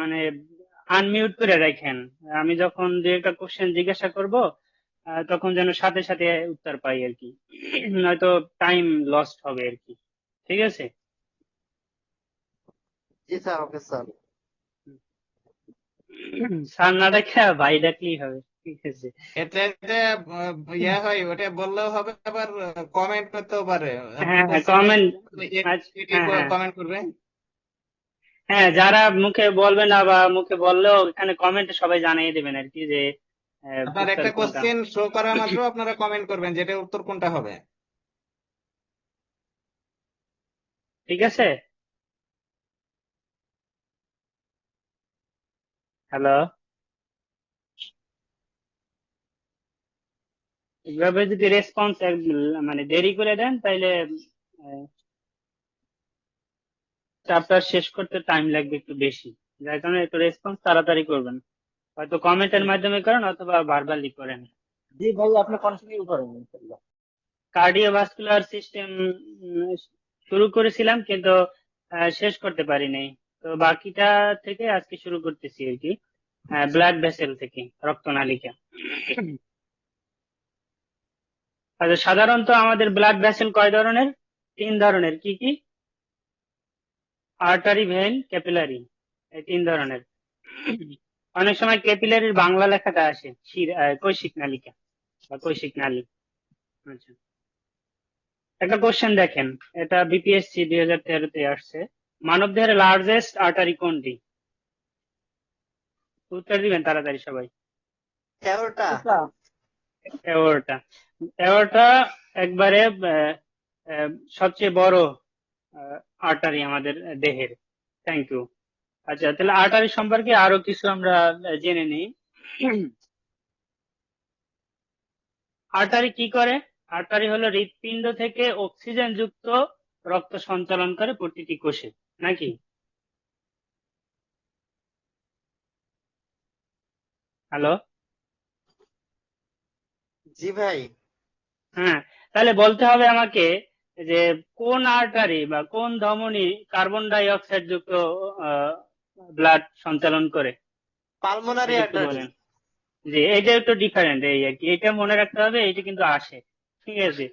মানে আনমিউট করে রাখেন। আমি যখন যে একটা কোশ্চেন জিজ্ঞাসা করব তখন যেন সাথে সাথে উত্তর পাই আর কি, নয়তো টাইম লস্ট হবে আর কি। ঠিক আছে। জি স্যার, ওকে স্যার। স্যার না ডাকা ভাই ডাকলেই হবে। ঠিক আছে। এটা এটা ইয়া হয়, ওটা বললেও হবে, আবার কমেন্ট করতেও পারে। আপনি হ্যাঁ হ্যাঁ, কোশ্চেনের কমেন্ট। আচ্ছা, হ্যাঁ হ্যাঁ। কমেন্ট করবে। হ্যাঁ, যারা মুখে বলবে না বা মুখে বললেও এখানে কমেন্টে সবাই জানিয়ে দেবেন আর কি যে আপনার উত্তর একটা কোনটা। কোশ্চেন শো করা মাত্র আপনারা কমেন্ট করবেন যেটা উত্তর কোনটা হবে। ঠিক আছে। হ্যালো। এভাবে যদি রেসপন্স মানে দেরি করে দেন তাইলে চ্যাপ্টার শেষ করতে টাইম লাগবে একটু বেশি। যার কারণে একটু রেসপন্স তাড়াতাড়ি করবেন। হয়তো কমেন্টের মাধ্যমে করেন অথবা ভার্বালি করেন। জি ভাই, আপনি কন্টিনিউ করেন ইনশাল্লাহ। কার্ডিওভাস্কুলার সিস্টেম শুরু করেছিলাম কিন্তু শেষ করতে পারিনি। তো বাকিটা থেকে আজকে শুরু করতেছি আর কি। ব্লাড ভেসেল থেকে, রক্তনালিকা। আচ্ছা, সাধারণত আমাদের ব্লাড ভেসেল কয় ধরনের? তিন ধরনের। কি কি? Artery, vein, capillary. এই তিন ধরনের। অনেক সময় ক্যাপিলারির বাংলা লেখাটা আসে কৈশিক নালিকা বা কৈশিক নালী। আচ্ছা, একটা কোশ্চেন দেখেন। এটা বিপিএসসি 2013-তে আসছে। মানবদেহের লার্জেস্ট আর্টারি কোনটি? উত্তর দিবেন তাড়াতাড়ি সবাই। 13টা। এওরটা। এওরটা একবারে আহ, আহ, সবচেয়ে বড় আর্টারি আমাদের দেহের। Thank you. আচ্ছা, তাহলে আর্টারি সম্পর্কে আরো কিছু আমরা জেনে নিই। আর্টারি কি করে? আর্টারি হলো হৃৎপিণ্ড থেকে অক্সিজেন যুক্ত রক্ত সঞ্চালন করে প্রতিটি কোষে, নাকি? হ্যালো। জি ভাই। হ্যাঁ, তাহলে বলতে হবে আমাকে যে কোন আর্টারি বা কোন ধমনী কার্বন ডাই অক্সাইড যুক্ত ব্লাড সঞ্চালন করে। পালমোনারি এটা একটু আর্টারি। বলেন। জি, এটা একটু ডিফারেন্ট এই আর কি, এটা মনে রাখতে হবে, এটা কিন্তু আসে। ঠিক আছে।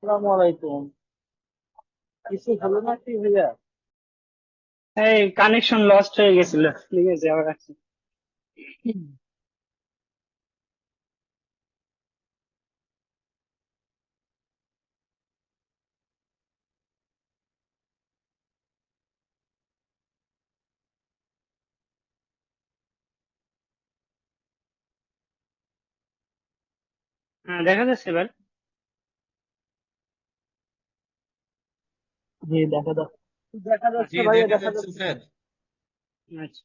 আসসালামু আলাইকুম। কিছু হলো নাকি ভাইয়া? এই কানেকশন লস্ট হয়ে গেছিল, ঠিক আছে আবার আসছি। হ্যাঁ, দেখা যাচ্ছে এবার। জি দেখা জি যাচ্ছে ভাইয়া, দেখা দেখা যাচ্ছে যাচ্ছে। স্যার। আচ্ছা।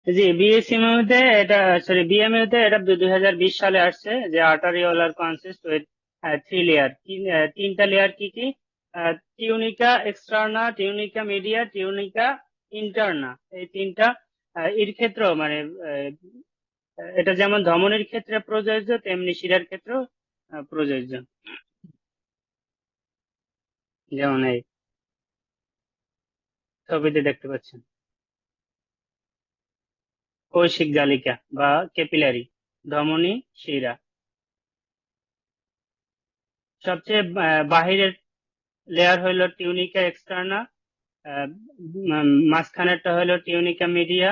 জি, বিএসএমইউ তে এটা, সরি বিএমইউ তে এটা 2020 সালে আসছে, যে আর্টারিওলার কনসিস্ট উইথ 3 লেয়ার। তিনটা লেয়ার কি কি? Tunica externa, tunica media, tunica interna, এই তিনটা। এর ক্ষেত্রেও মানে আহ, এটা যেমন ধমনীর ক্ষেত্রে প্রযোজ্য, তেমনি শিরার ক্ষেত্রেও প্রযোজ্য। যেমন এই ছবিতে দেখতে পাচ্ছেন, কৌশিক জালিকা বা ক্যাপিলারি ধমনী শিরা। সবচেয়ে বাহিরের লেয়ার হইলো টিউনিকা এক্সটার্না, মাঝখানেরটা হলো টিউনিকা মিডিয়া,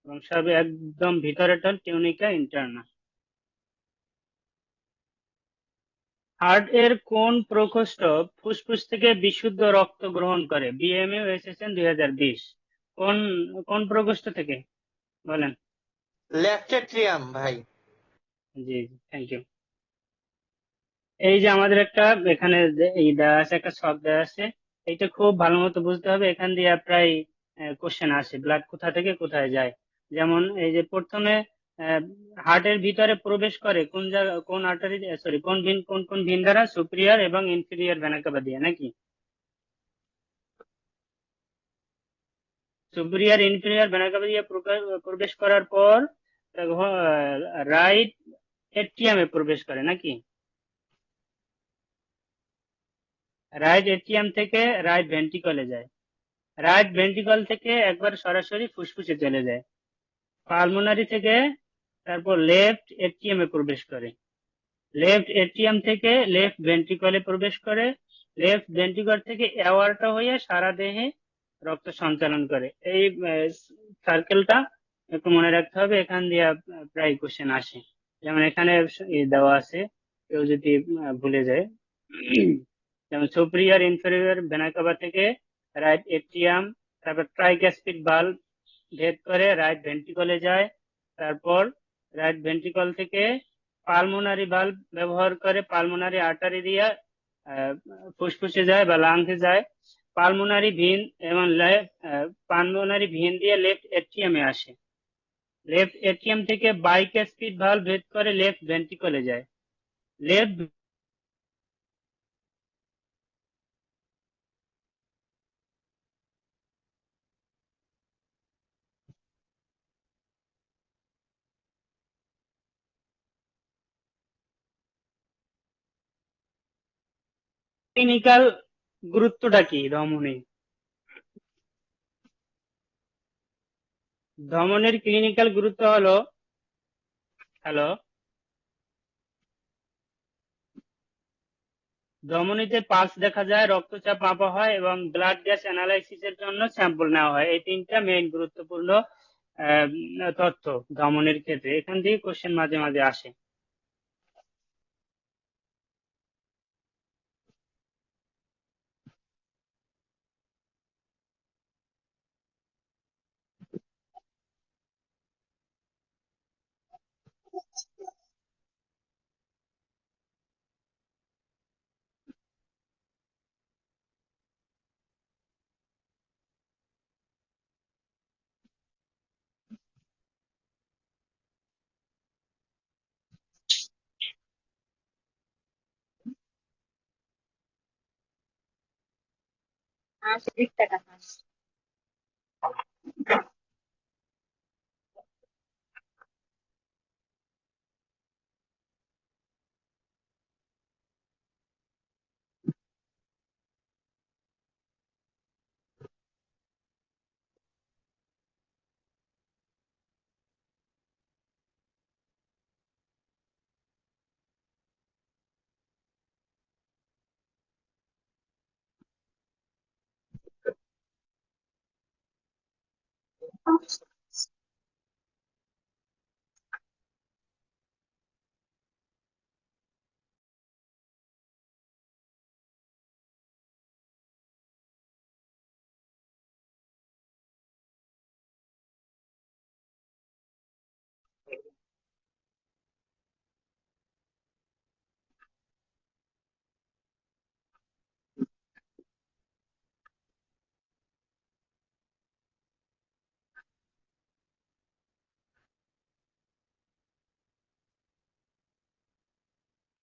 এবং সব একদম ভিতরেরটা হলো টিউনিকা ইন্টারনা। হার্ট এর কোন প্রকোষ্ঠ ফুসফুস থেকে বিশুদ্ধ রক্ত গ্রহণ করে? বিএমইউ এসেছেন 2020। কোন কোন প্রকোষ্ঠ থেকে বলেন? লেফট এট্রিয়াম ভাই। জি, থ্যাংক ইউ। এই যে আমাদের একটা এখানে এই দেওয়া আছে, একটা ছক দেওয়া আছে, এইটা খুব ভালো মতো বুঝতে হবে। এখান দিয়ে প্রায় কোশ্চেন আসে, ব্লাড কোথা থেকে কোথায় যায়। যেমন এই যে প্রথমে হার্টের ভিতরে প্রবেশ করে কোন জায়গা, কোন আর্টারি, সরি কোন ভিন, কোন কোন ভিন দ্বারা? সুপিরিয়র এবং ইনফিরিয়র ভেনা কাভা দিয়ে, নাকি? সুপিরিয়র ইনফিরিয়র ভেনা কাভা দিয়ে প্রবেশ করার পর রাইট এট্রিয়ামে প্রবেশ করে, নাকি? রাইট এট্রিয়াম থেকে রাইট ভেন্ট্রিকলে যায়, রাইট ভেন্ট্রিকল থেকে একবার সরাসরি ফুসফুসে চলে যায়, পালমোনারি থেকে তারপর লেফট এট্রিয়ামে প্রবেশ করে, লেফট এট্রিয়াম থেকে লেফট ভেন্ট্রিকলে প্রবেশ করে, লেফট ভেন্ট্রিকল থেকে অ্যাওয়ার্টা হয়ে সারা দেহে রক্ত সঞ্চালন করে। এই সার্কেলটা একটু মনে রাখতে হবে, এখান দিয়ে প্রায় কোশ্চেন আসে। যেমন এখানে দেওয়া আছে, কেউ যদি ভুলে যায়। যেমন সুপিরিয়র ইনফেরিয়র ভেনা কাভা থেকে রাইট এট্রিয়াম, তারপর ট্রাইক্যাসপিড ভালভ ভেদ করে রাইট ভেন্ট্রিকলে যায়, তারপর রাইট ভেন্ট্রিকল থেকে পালমোনারি ভালভ ব্যবহার করে পালমোনারি আর্টারি দিয়ে ফুসফুসে যায় বা লাংসে যায়, পালমোনারি ভিন এবং পালমোনারি ভিন দিয়ে লেফট এট্রিয়ামে আসে, লেফট এট্রিয়াম থেকে বাইক্যাসপিড ভালভ ভেদ করে লেফট ভেন্ট্রিকলে যায়, লেফট ক্লিনিক্যাল গুরুত্বটা কি ধমনী? ধমনীর ক্লিনিক্যাল গুরুত্ব হলো, হ্যালো, ধমনীতে পালস দেখা যায়, রক্তচাপ মাপা হয় এবং ব্লাড গ্যাস অ্যানালাইসিসের জন্য স্যাম্পল নেওয়া হয়। এই তিনটা মেইন গুরুত্বপূর্ণ আহ, তথ্য ধমনীর ক্ষেত্রে। এখান থেকে কোশ্চেন মাঝে মাঝে আসে।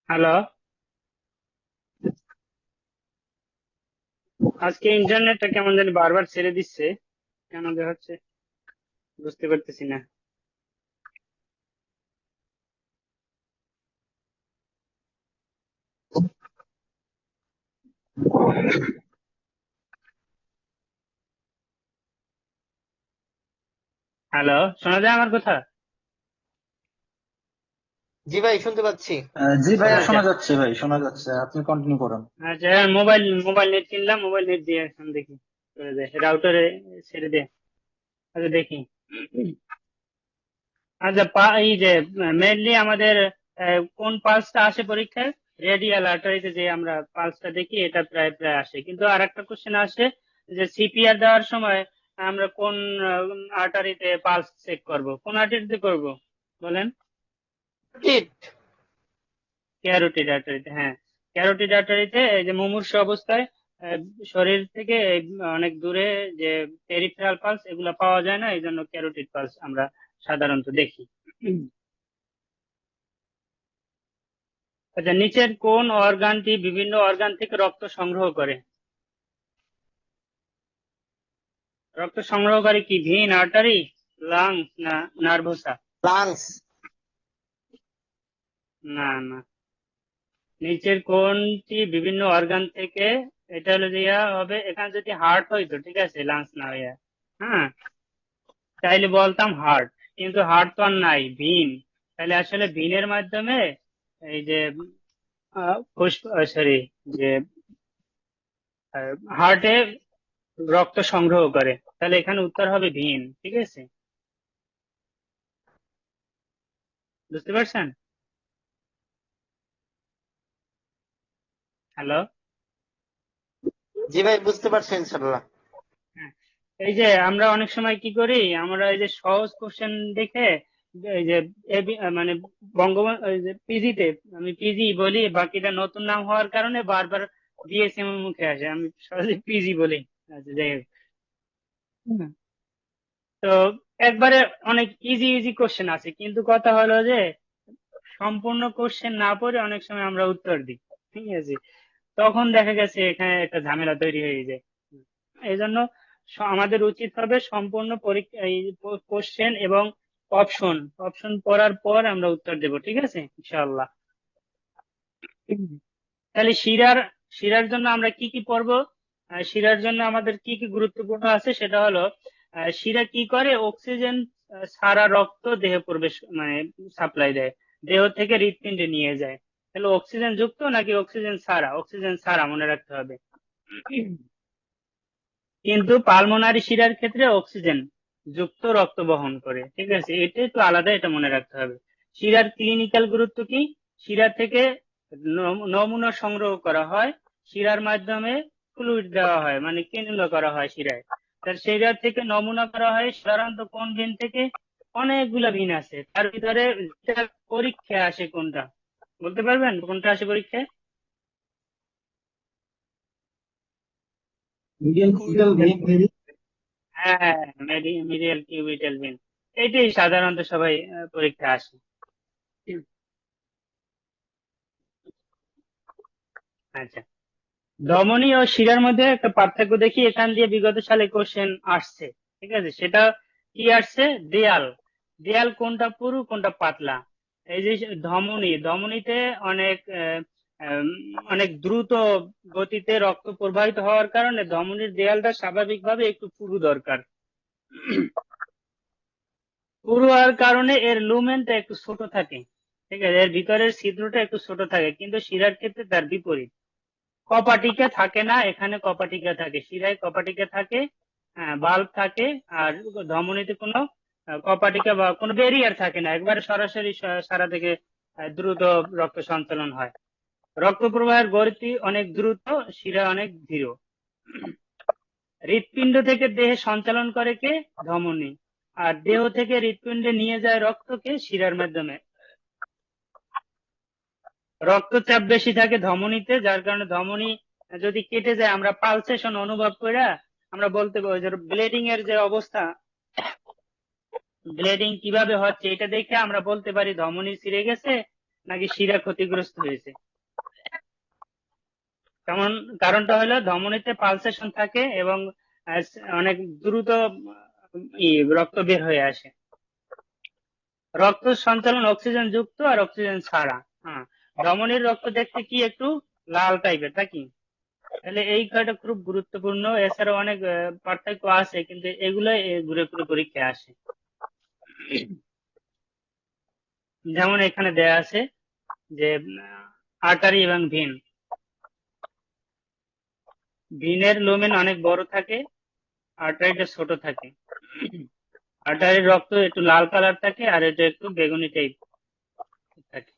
হ্যালো, আজকে ইন্টারনেটটা কেমন জানি বারবার ছেড়ে দিচ্ছে, কেন যে হচ্ছে বুঝতে পারতেছি না। হ্যালো, শোনা যায় আমার কথা? জি ভাই, শুনতে পাচ্ছি। জি ভাইয়া, আচ্ছা শোনা যাচ্ছে ভাই, শোনা যাচ্ছে, আপনি কন্টিনিউ করুন। আচ্ছা, মোবাইল মোবাইল নেট কিনলাম, মোবাইল নেট দিয়ে এখন দেখি করে দে রাউটারে ছেড়ে দে। আচ্ছা দেখি। আচ্ছা এই যে মেনলি আমাদের কোন পালসটা আসে পরীক্ষায়? রেডিয়াল আর্টারিতে যে আমরা পালসটা দেখি এটা প্রায় প্রায় আসে, কিন্তু আর একটা কোশ্চেন আসে যে সিপিআর দেওয়ার সময় আমরা কোন আর্টারিতে পালস চেক করব, কোন আর্টারিতে করব বলেন? টিট। ক্যারোটিড আর্টারিতে, হ্যাঁ। ক্যারোটিড আর্টারিতে এই যে মুমূর্ষ অবস্থায় আহ, শরীর থেকে অনেক দূরে যে পেরিফেরাল পালস এগুলো পাওয়া যায় না, এই জন্য ক্যারোটিড পালস আমরা সাধারণত দেখি। আচ্ছা, নিচের কোন অর্গানটি বিভিন্ন অর্গান থেকে রক্ত সংগ্রহ করে? রক্ত সংগ্রহকারী কি ভেইন, আর্টারি, লাংস না নার্ভোসা? লাংস। না না, নিচের কোনটি বিভিন্ন অর্গান থেকে, এটা হলো যে ইয়া হবে, এখানে যদি হার্ট হইতো ঠিক আছে, লাংস না হইয়া, হ্যাঁ, তাইলে বলতাম হার্ট, কিন্তু হার্ট তো আর নাই, ভিন। তাহলে আসলে ভিনের মাধ্যমে এই যে সরি, যে হার্টে রক্ত সংগ্রহ করে, তাহলে এখানে উত্তর হবে ভিন, ঠিক আছে? বুঝতে পারছেন? হ্যালো। জি ভাই, বুঝতে পারছি ইনশাল্লাহ। হ্যাঁ, এই যে আমরা অনেক সময় কি করি, আমরা এই যে সহজ কোশ্চেন দেখে এই যে মানে বঙ্গবন্ধু পিজিতে, আমি পিজি বলি, বাকিটা নতুন নাম হওয়ার কারণে বারবার বিএসএম মুখে আসে, আমি সহজে পিজি বলি। আচ্ছা যাই হোক। হুম। তো একবারে অনেক ইজি ইজি কোশ্চেন আছে, কিন্তু কথা হলো যে সম্পূর্ণ কোশ্চেন না পড়ে অনেক সময় আমরা উত্তর দিই, ঠিক আছে? তখন দেখা গেছে এখানে একটা ঝামেলা তৈরি হয়ে যায়। এই জন্য আমাদের উচিত হবে সম্পূর্ণ পরীক্ষা এই কোশ্চেন এবং অপশন অপশন পড়ার পর আমরা উত্তর দেব, ঠিক আছে ইনশাআল্লাহ। তাহলে শিরার শিরার জন্য আমরা কি কি পড়বো? শিরার জন্য আমাদের কি কি গুরুত্বপূর্ণ আছে সেটা হলো, শিরা কি করে, অক্সিজেন সারা রক্ত দেহে প্রবেশ মানে সাপ্লাই দেয়, দেহ থেকে হৃৎপিণ্ডে নিয়ে যায়। তাহলে অক্সিজেন যুক্ত নাকি অক্সিজেন ছাড়া? অক্সিজেন ছাড়া মনে রাখতে হবে। কিন্তু পালমোনারি শিরার ক্ষেত্রে অক্সিজেন যুক্ত রক্ত বহন করে, ঠিক আছে, এটা একটু আলাদা, এটা মনে রাখতে হবে। শিরার ক্লিনিক্যাল গুরুত্ব কি? শিরা থেকে নমুনা সংগ্রহ করা হয়, শিরার মাধ্যমে ফ্লুইড দেওয়া হয়, মানে ক্যানুলা করা হয় শিরায়। তার শিরা থেকে নমুনা করা হয় সাধারণত কোন ভেন থেকে? অনেকগুলা ভেন আছে, তার ভিতরে যেটা পরীক্ষা আসে কোনটা বলতে পারবেন, কোনটা আসে পরীক্ষায়? Medial medial vein maybe. হ্যাঁ হ্যাঁ, মিডিয়াল কিউবিটাল ভেন, এইটাই সাধারণত সবাই পরীক্ষা আসে। আচ্ছা, ধমনী ও শিরার মধ্যে একটা পার্থক্য দেখি, এখান দিয়ে বিগত সালে কোশ্চেন আসছে, ঠিক আছে? সেটা কি আসছে? দেয়াল, দেয়াল কোনটা পুরু কোনটা পাতলা? এই যে ধমনী, ধমনীতে অনেক অনেক দ্রুত গতিতে রক্ত প্রবাহিত হওয়ার কারণে ধমনীর দেয়ালটা স্বাভাবিকভাবে একটু পুরু দরকার। পুরু হওয়ার কারণে এর লুমেনটা একটু ছোট থাকে, ঠিক আছে, এর ভিতরের ছিদ্রটা একটু ছোট থাকে, কিন্তু শিরার ক্ষেত্রে তার বিপরীত, কপাটিকা থাকে না, এখানে কপাটিকা থাকে, শিরায় কপাটিকা থাকে, বাল্ব থাকে, আর ধমনীতে কোনো কপাটিকা বা কোনো ব্যারিয়ার থাকে না, একবারে সরাসরি সারা থেকে দ্রুত রক্ত সঞ্চালন হয়। রক্ত প্রবাহের গতি অনেক দ্রুত, শিরা অনেক ধীর। হৃৎপিণ্ড থেকে দেহে সঞ্চালন করে কে? ধমনী। আর দেহ থেকে হৃৎপিণ্ডে নিয়ে যায় রক্তকে শিরার মাধ্যমে। রক্তচাপ বেশি থাকে ধমনীতে, যার কারণে ধমনী যদি কেটে যায় আমরা পালসেশন অনুভব করে আমরা বলতে পারি যে ব্লিডিং এর যে অবস্থা, ব্লিডিং কিভাবে হচ্ছে এটা দেখে আমরা বলতে পারি ধমনী ছিঁড়ে গেছে নাকি শিরা ক্ষতিগ্রস্ত হয়েছে। তেমন কারণটা হলো ধমনীতে পালসেশন থাকে এবং অনেক দ্রুত রক্ত বের হয়ে আসে। রক্ত সঞ্চালন অক্সিজেন যুক্ত আর অক্সিজেন ছাড়া। হ্যাঁ, ধমনীর রক্ত দেখতে কি একটু লাল টাইপের, তা কি? তাহলে এই কয়টা খুব গুরুত্বপূর্ণ, এছাড়াও অনেক পার্থক্য আছে, কিন্তু এগুলো ঘুরে ঘুরে পরীক্ষায় আসে। যেমন এখানে দেয়া আছে যে আর্টারি এবং ভেন। ভেনের লুমেন অনেক বড় থাকে, আর্টারিটা ছোট থাকে। আর্টারির রক্ত একটু লাল কালার থাকে আর এটা একটু বেগুনি টাইপ থাকে।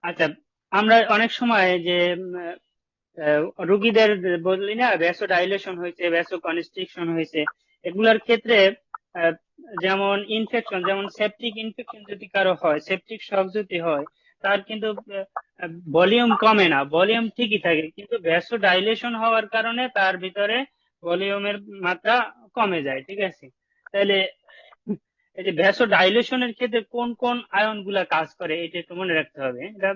আচ্ছা, আমরা অনেক সময় যে রুগীদের বললি না ভ্যাসো ডাইলেশন হয়েছে, ভ্যাসো কনস্ট্রিকশন হয়েছে, এগুলার ক্ষেত্রে আহ, যেমন ইনফেকশন, যেমন সেপটিক ইনফেকশন যদি কারো হয়, সেপটিক শক যদি হয়, তার কিন্তু ভলিউম কমে না, ভলিউম ঠিকই থাকে, কিন্তু ভ্যাসো ডাইলেশন হওয়ার কারণে তার ভিতরে ভলিউমের মাত্রা কমে যায়। ঠিক আছে, তাহলে এই যে ভ্যাসো ডাইলেশনের ক্ষেত্রে কোন কোন আয়ন গুলা কাজ করে এটা একটু মনে রাখতে হবে। এটা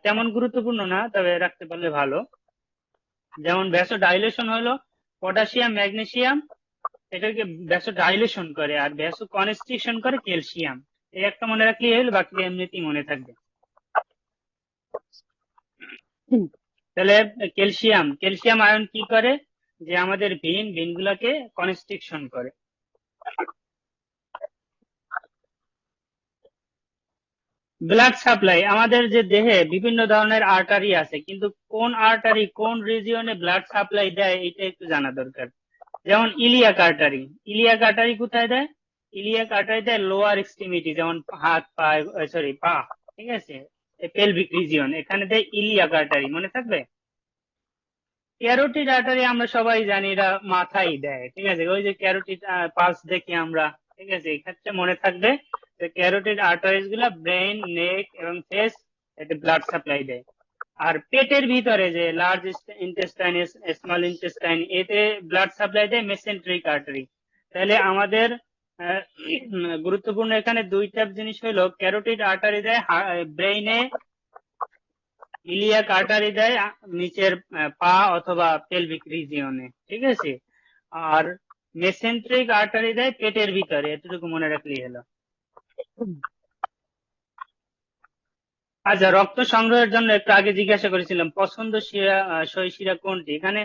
তেমন গুরুত্বপূর্ণ না, তবে রাখতে পারলে ভালো। যেমন ভ্যাসো ডাইলেশন হলো পটাশিয়াম, ম্যাগনেসিয়াম, এটাকে ভ্যাসো ডাইলেশন করে, আর ভ্যাসো কনস্ট্রিকশন করে ক্যালসিয়াম। এই একটা মনে রাখলেই হলো, বাকি এমনিতেই মনে থাকবে। তাহলে ক্যালসিয়াম, ক্যালসিয়াম আয়ন কি করে? যে আমাদের ভেন গুলাকে কনস্ট্রিকশন করে। ব্লাড সাপ্লাই, আমাদের যে দেহে বিভিন্ন ধরনের আর্টারি আছে, কিন্তু কোন আর্টারি কোন রিজিয়নে ব্লাড সাপ্লাই দেয় এটা একটু জানা দরকার। যেমন ইলিয়াক আর্টারি, ইলিয়াক আর্টারি কোথায় দেয়? ইলিয়াক আর্টারি দেয় লোয়ার এক্সট্রিমিটি, যেমন হাত পা, সরি পা, ঠিক আছে, পেলভিক রিজিয়ন, এখানে দেয় ইলিয়াক আর্টারি, মনে থাকবে। ক্যারোটিড আর্টারি আমরা সবাই জানি এরা মাথায় দেয়, ঠিক আছে, ওই যে ক্যারোটিড পালস দেখি আমরা, ঠিক আছে, এক্ষেত্রে মনে থাকবে যে ক্যারোটিড আর্টারিজ গুলা ব্রেন, নেক এবং ফেস, এতে ব্লাড সাপ্লাই দেয়। আর পেটের ভিতরে যে লার্জ ইন্টেস্টাইন, স্মল ইন্টেস্টাইন, এতে ব্লাড সাপ্লাই দেয় মেসেন্ট্রিক আর্টারি। তাহলে আমাদের গুরুত্বপূর্ণ এখানে দুইটা জিনিস হলো, ক্যারোটিড আর্টারি দেয় ব্রেইনে, ইলিয়াক আর্টারি দেয় নিচের পা অথবা পেলভিক রিজিয়নে, ঠিক আছে, আর মেসেন্ট্রিক আর্টারি দেয় পেটের ভিতরে, এতটুকু মনে রাখলেই হলো। আচ্ছা, রক্ত সংগ্রহের জন্য একটু আগে জিজ্ঞাসা করেছিলাম পছন্দ সই শিরা কোনটি। এখানে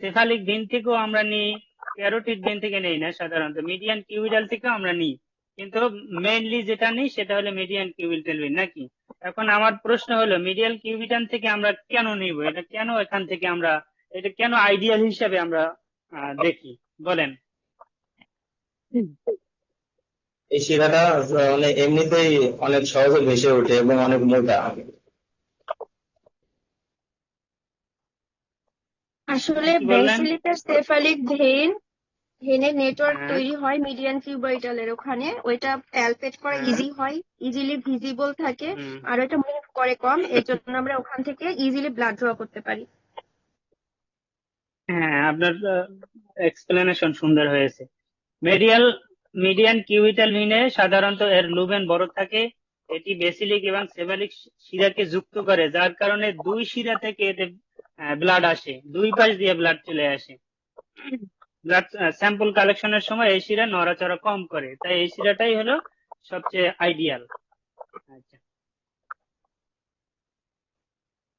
সেফালিক ভেন থেকেও আমরা নিই, ক্যারোটিড ভেন থেকে নেই না, সাধারণত মিডিয়ান কিউবিটাল থেকেও আমরা নিই, কিন্তু মেইনলি যেটা নিই সেটা হলো মিডিয়ান কিউবিটাল ভেন, নাকি? এখন আমার প্রশ্ন হলো মিডিয়াল কিউবিটাল থেকে আমরা কেন নিব, এটা কেন এখান থেকে আমরা, এটা কেন আইডিয়াল হিসাবে আমরা দেখি, বলেন। এই শিরাটা মানে এমনিতেই অনেক সহজে ভেসে ওঠে এবং অনেক মোটা। আসলে কি বললেন? বেসিলিকাস সেফালিক ভেনের নেটওয়ার্ক হ্যাঁ। তৈরি হয় মিডিয়ান কিউবাইটালের ওখানে, ওইটা প্যালপেট করা হ্যাঁ। ইজি হয়, ইজিলি ভিজিবল থাকে, হুম। আর ওইটা মুভ করে কম, এর জন্য আমরা ওখান থেকে ইজিলি ব্লাড ড্র করতে পারি। হ্যাঁ, আপনার এক্সপ্লেনেশন সুন্দর হয়েছে। মেডিয়াল মিডিয়ান কিউবিটাল ভেনে সাধারণত এর লুমেন বড় থাকে, এটি বেসিলিক এবং সেফালিক শিরাকে যুক্ত করে, যার কারণে দুই শিরা থেকে এতে ব্লাড আসে, দুই পাশ দিয়ে ব্লাড চলে আসে। ব্লাড স্যাম্পল কালেকশনের সময় এই শিরা নড়াচড়া কম করে, তাই এই শিরাটাই হলো সবচেয়ে আইডিয়াল। আচ্ছা,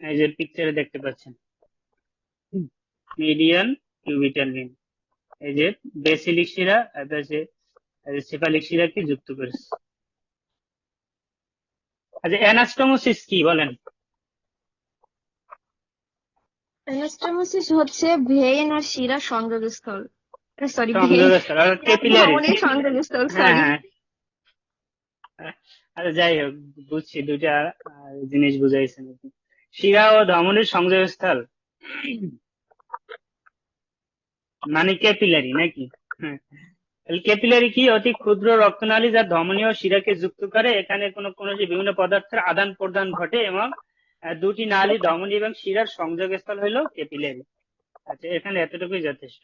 এই যে পিকচারে দেখতে পাচ্ছেন মিডিয়ান কিউবিটাল ভেন, এই যে বেসিলিক শিরা সেফালিক শিরাকে যুক্ত করেছে। আচ্ছা, অ্যানাস্টোমোসিস কি বলেন? অ্যানাস্টোমোসিস হচ্ছে ভেইন আর শিরা সংযোগস্থল, সরি ভেইন সংযোগস্থল অর্থাৎ ক্যাপিলারিজ। ধমনীর সংযোগস্থল, হ্যাঁ সরি। হ্যাঁ। আচ্ছা যাই হোক, বুঝছি, দুইটা জিনিস বুঝাইছেন আপনি। শিরা ও ধমনীর সংযোগস্থল মানে ক্যাপিলারি নাকি? হ্যাঁ। ক্যাপিলারি কি? অতি ক্ষুদ্র রক্তনালী যা ধমনী ও শিরাকে যুক্ত করে। এখানে কোনো বিভিন্ন পদার্থের আদান প্রদান ঘটে এবং দুটি নালী ধমনী এবং শিরার সংযোগস্থল হলো ক্যাপিলারি। আচ্ছা, এখানে এতটুকুই যথেষ্ট।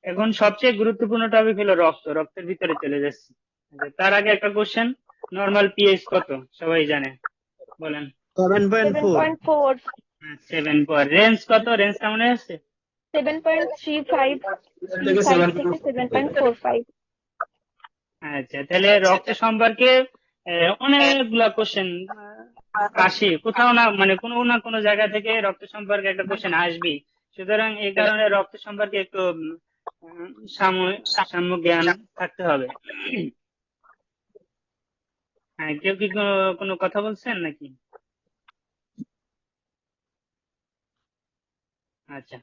এখন সবচেয়ে গুরুত্বপূর্ণ টপিক হলো রক্ত। রক্তের ভিতরে চলে যাচ্ছি। আচ্ছা, তার আগে একটা কোশ্চেন, নর্মাল পিএইচ কত সবাই জানে? বলেন। 7.4। 7.4, 7 পর রেঞ্জ কত? রেঞ্জটা মনে আছে? 7.35 থেকে থেকে 7.45। আচ্ছা, তাহলে রক্ত সম্পর্কে অনেকগুলা কোশ্চেন আসে কোথাও না, মানে কোনো না কোনো জায়গা থেকে রক্ত সম্পর্কে একটা কোশ্চেন আসবেই। সুতরাং এই কারণে রক্ত সম্পর্কে একটু সাম্য জ্ঞান থাকতে হবে। হ্যাঁ, কেউ কি কোনো কথা বলছেন নাকি? আচ্ছা,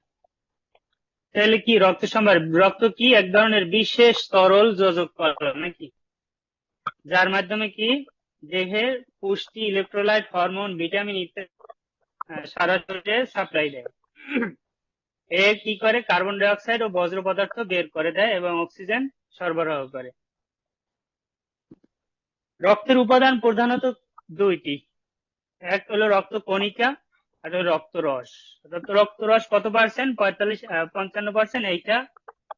তাহলে কি রক্ত রক্ত কি এক ধরনের বিশেষ তরল যোজক কণা নাকি, যার মাধ্যমে কি দেহের পুষ্টি, ইলেকট্রোলাইট, হরমোন, ভিটামিন ইত্যাদি সারা শরীরে সাপ্লাই দেয়। এ কি করে? কার্বন ডাই অক্সাইড ও বজ্র পদার্থ বের করে দেয় এবং অক্সিজেন সরবরাহ করে। রক্তের উপাদান প্রধানত দুইটি, এক হলো রক্ত কণিকা আর হলো রক্তরস। রক্তরস কত পার্সেন্ট? 55 55%। এইটা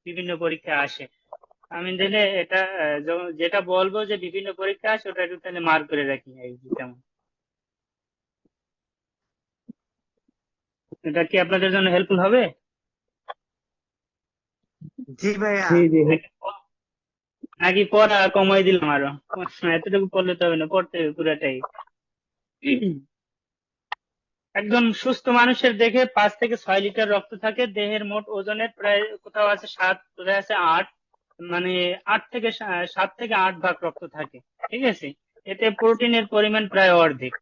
বিভিন্ন পরীক্ষা আসে। আমি দিলে এটা যেটা বলবো যে বিভিন্ন পরীক্ষা আসে ওটা একটু তাহলে মার্ক করে রাখি, এই যে তেমন। এটা কি আপনাদের জন্য হেল্পফুল হবে? জি ভাইয়া। নাকি পড়া কমাই দিলাম আরো? এতটুকু পড়লে তো হবে না, পড়তে হবে পুরাটাই। একজন সুস্থ মানুষের দেখে 5 থেকে 6 লিটার রক্ত থাকে। দেহের মোট ওজনের প্রায় কোথাও আছে 7, কোথাও আছে 8, মানে 7 থেকে 8 ভাগ রক্ত থাকে। ঠিক আছে, এতে প্রোটিনের পরিমাণ প্রায় অর্ধেক।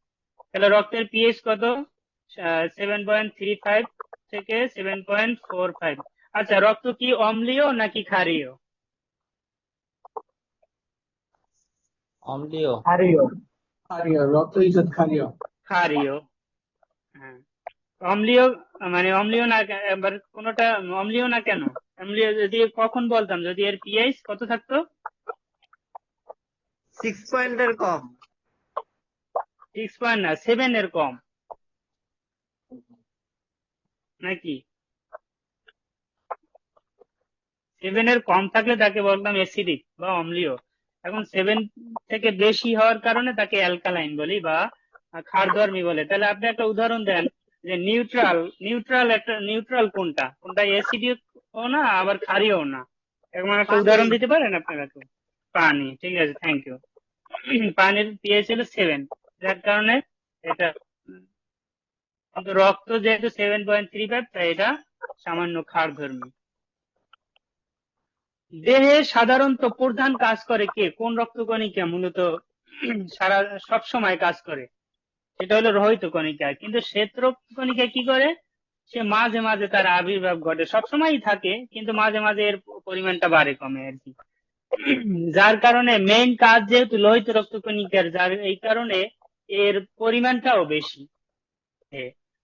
তাহলে রক্তের পিএইচ কত? 7.35 থেকে 7.45। আচ্ছা, রক্ত কি অম্লীয় নাকি ক্ষারীয়? অম্লীয়। ক্ষারীয়। ক্ষারীয়, রক্ত ইজত ক্ষারীয়। ক্ষারীয়, হ্যাঁ। অম্লীয় মানে অম্লীয় না এবার কোনটা অম্লীয় না কেন? অম্লীয় যদি কখন বলতাম, যদি এর পিএইচ কত থাকতো? 6 পয়েন্টের কম। 6 না, 7 এর কম নাকি? 7 এর কম থাকলে তাকে বলতাম অ্যাসিডিক বা অম্লীয়। এখন 7 থেকে বেশি হওয়ার কারণে তাকে অ্যালকালাইন বলি বা ক্ষারধর্মী বলে। তাহলে আপনি একটা উদাহরণ দেন যে নিউট্রাল কোনটা? অ্যাসিডিক ও না আবার ক্ষারীয় না, এমন একটা উদাহরণ দিতে পারেন আপনারা? তো পানি, ঠিক আছে, থ্যাংক ইউ। পানির পিএইচ হলো 7, যার কারণে এটা, কিন্তু রক্ত যেহেতু 7.35, তাই এটা সামান্য ক্ষারধর্মী। দেহে সাধারণত প্রধান কাজ করে কে? কোন রক্তকণিকা মূলত সব সময় কাজ করে? সেটা হলো রোহিত কণিকা। কিন্তু শ্বেত রক্তকণিকা কি করে? সে মাঝে মাঝে তার আবির্ভাব ঘটে, সবসময়ই থাকে কিন্তু মাঝে মাঝে এর পরিমাণটা বাড়ে কমে আর কি। যার কারণে মেইন কাজ যেহেতু লোহিত রক্তকণিকার, যার এই কারণে এর পরিমাণটাও বেশি।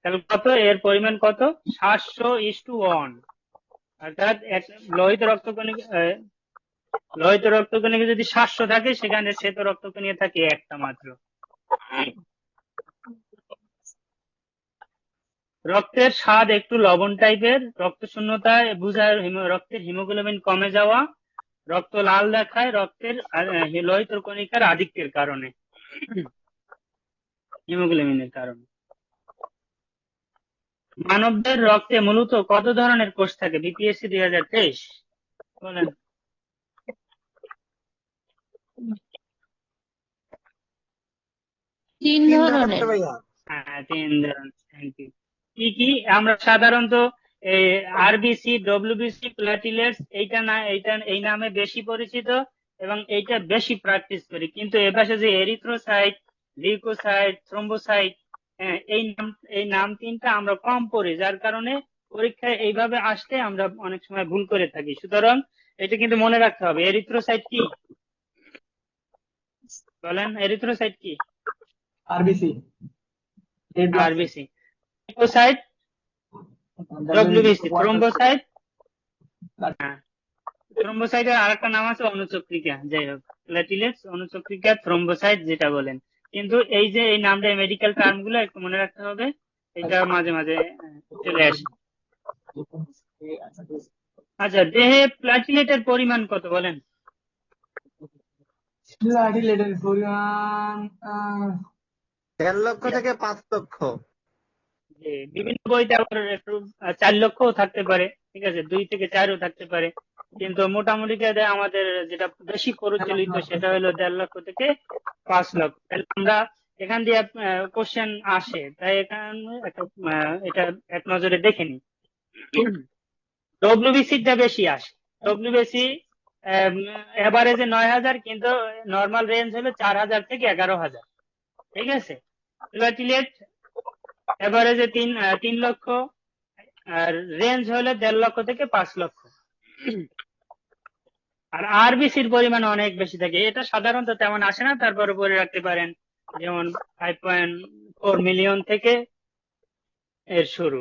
তাহলে কত এর পরিমাণ? কত? 700:1। অর্থাৎ লোহিত রক্তকণিকা যদি 700 থাকে, সেখানে শ্বেত রক্তকণিকা থাকে একটা মাত্র। রক্তের স্বাদ একটু লবণ টাইপের। রক্ত শূন্যতায় বুঝায় রক্তের হিমোগ্লোবিন কমে যাওয়া। রক্ত লাল দেখায় রক্তের লোহিত কণিকার আধিক্যের কারণে, হিমোগ্লোবিনের কারণে। মানবদের রক্তে মূলত কত ধরনের কোষ থাকে? বিপিএসসি 2023 বলেন। 3 ধরনের। ভাইয়া। হ্যাঁ, 3 ধরনের, থ্যাংক ইউ। কি কি? আমরা সাধারণত আরবিসি, ডব্লিউবিসি, প্লাটিলেটস, এই নামে বেশি পরিচিত এবং এইটা বেশি প্র্যাকটিস করি। কিন্তু এপাশে যে এরিথ্রোসাইট, লিউকোসাইট, থ্রোম্বোসাইট। হ্যাঁ, এই নাম তিনটা আমরা কম পড়ি, যার কারণে পরীক্ষায় এইভাবে আসতে আমরা অনেক সময় ভুল করে থাকি। সুতরাং এটা কিন্তু মনে রাখতে হবে। এরিথ্রোসাইট কি বলেন? এরিথ্রোসাইট কি? RBC, red blood cell, RBC. Leucocyte, WBC. Thrombocyte, হ্যাঁ, থ্রোম্বোসাইটের আরেকটা নাম আছে অনুচক্রিকা। যাই হোক, প্লেটিলেটস, অনুচক্রিকা, থ্রোম্বোসাইট যেটা বলেন। কিন্তু এই যে এই নামটা, মেডিকেল টার্ম গুলো একটু মনে রাখতে হবে, এটা মাঝে মাঝে চলে আসে। আচ্ছা, দেহে প্লাটিলেটের পরিমাণ কত বলেন? প্লাটিলেটের পরিমাণ 1.5 লক্ষ থেকে 5 লক্ষ। যে বিভিন্ন বইতে আবার একটু 4 লক্ষও থাকতে পারে, ঠিক আছে, 2 থেকে 4ও থাকতে পারে, কিন্তু মোটামুটি আমাদের যেটা বেশি প্রচলিত সেটা হলো 1.5 লক্ষ থেকে 5 লক্ষ। তাহলে আমরা এখান দিয়ে কোশ্চেন আসে, তাই এখানে এটা এক নজরে দেখে নিই। ডব্লিউবিসিটা বেশি আসে। ডব্লিউবিসি এভারেজে 9,000, কিন্তু নর্মাল রেঞ্জ হলো 4,000 থেকে 11,000, ঠিক আছে। প্লাটিলেট এভারেজে 3 লক্ষ, আর রেঞ্জ হলো 1.5 লক্ষ থেকে 5 লক্ষ। আর আরবিসির পরিমাণ অনেক বেশি থাকে, এটা সাধারণত তেমন আসে না, তারপরে বলে রাখতে পারেন যেমন 5.4 মিলিয়ন থেকে এর শুরু,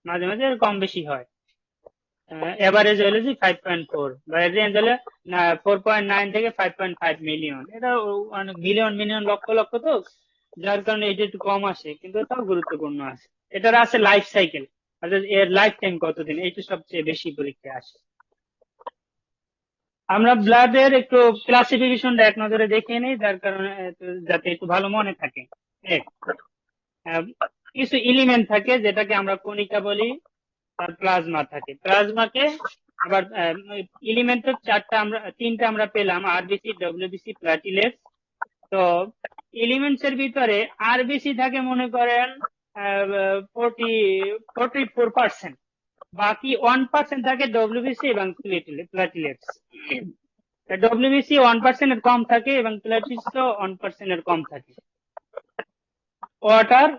মাঝে মাঝে এর কম বেশি হয়। এভারেজ হলো যে 5.4, বা রেঞ্জ হলো 4.9 থেকে 5.5 মিলিয়ন। এটা অনেক মিলিয়ন মিলিয়ন লক্ষ লক্ষ তো, যার কারণে এটা একটু কম আসে, কিন্তু এটাও গুরুত্বপূর্ণ আছে। এটার আছে লাইফ সাইকেল, অর্থাৎ এর লাইফ টাইম কতদিন, এইটা সবচেয়ে বেশি পরীক্ষায় আসে। আমরা ব্লাডের একটু ক্লাসিফিকেশনটা এক নজরে দেখে নিই, যার কারণে যাতে একটু ভালো মনে থাকে। এক, কিছু এলিমেন্ট থাকে যেটাকে আমরা কণিকা বলি, আর প্লাজমা থাকে। প্লাজমাকে আবার এলিমেন্টের তিনটা আমরা পেলাম, আরবিসি, ডব্লিউবিসি, প্লাটিলেটস। তো এলিমেন্টস এর ভিতরে আরবিসি থাকে মনে করেন 44%, বাকি 1% থাকে ডব্লিউবিসি এবং প্লাটিলেটস। ডব্লিউবিসি 1% এর কম থাকে এবং প্লাটিলেটস 1% এর কম থাকে। ওয়াটার,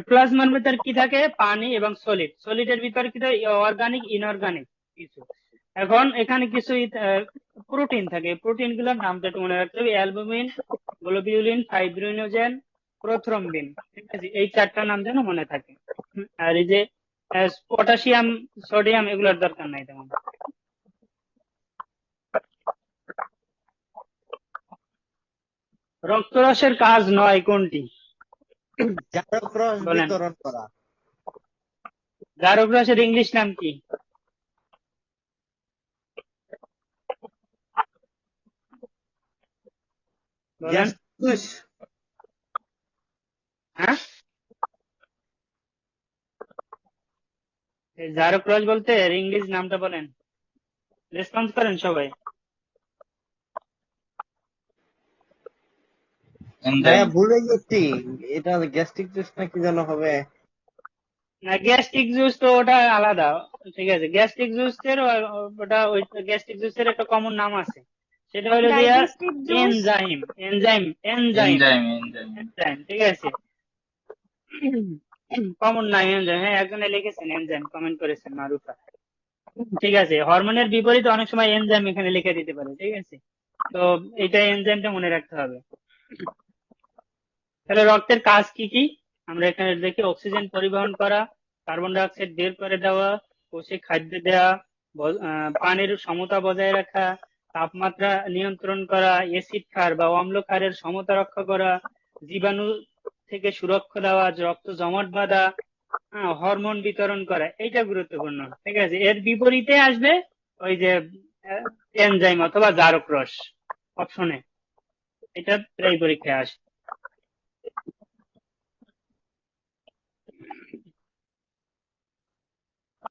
প্লাজমার ভিতরে কি থাকে? পানি এবং সলিড। সলিডের ভিতরে কি থাকে? অর্গানিক, ইনঅর্গানিক কিছু। এখন এখানে কিছু প্রোটিন থাকে, প্রোটিন গুলোর নামটা একটু মনে রাখতে হবে। অ্যালবুমিন, গ্লোবিউলিন, ফাইব্রিনোজেন, প্রোথ্রম্বিন, ঠিক আছে, এই 4টা নাম যেন মনে থাকে। আর এই যে পটাশিয়াম, সোডিয়াম, এগুলোর দরকার নাই তেমন। রক্তরসের কাজ নয় কোনটি জারক রস বলেন? বিতরণ করা। জারক রসের ইংলিশ নাম কি বলেন? গ্যাস্ট্রিক। হ্যাঁ, এই জারক রস বলতে এর ইংলিশ নামটা বলেন, রেসপন্স করেন সবাই। ভাইয়া ভুলে গেছি, এটা গ্যাস্ট্রিক জুস নাকি যেন হবে। না, গ্যাস্ট্রিক জুস তো ওটা আলাদা, ঠিক আছে। গ্যাস্ট্রিক জুসের ওটা, ওই গ্যাস্ট্রিক জুসের একটা কমন নাম আছে, সেটা হলো যে digestive juice. Enzyme. Enzyme enzyme enzyme, ঠিক আছে, কমন নাম এনজাইম। হ্যাঁ, একজনে লিখেছেন এনজাইম, কমেন্ট করেছেন মারুফা, ঠিক আছে। হরমোনের বিপরীতে অনেক সময় এনজাইম এখানে লিখে দিতে পারে, ঠিক আছে। তো এটা এনজাইমটা মনে রাখতে হবে। তাহলে রক্তের কাজ কি কি আমরা এখানে দেখি? অক্সিজেন পরিবহন করা, কার্বন ডাই অক্সাইড বের করে দেওয়া, কোষে খাদ্য দেওয়া, পানির সমতা বজায় রাখা, তাপমাত্রা নিয়ন্ত্রণ করা, অ্যাসিড ক্ষার বা অম্ল ক্ষারের সমতা রক্ষা করা, জীবাণু থেকে সুরক্ষা দেওয়া, রক্ত জমাট বাঁধা, হরমোন বিতরণ করা, এইটা গুরুত্বপূর্ণ, ঠিক আছে। এর বিপরীতে আসবে ওই যে এনজাইম অথবা জারক রস অপশনে, এটা প্রায় পরীক্ষায় আসে।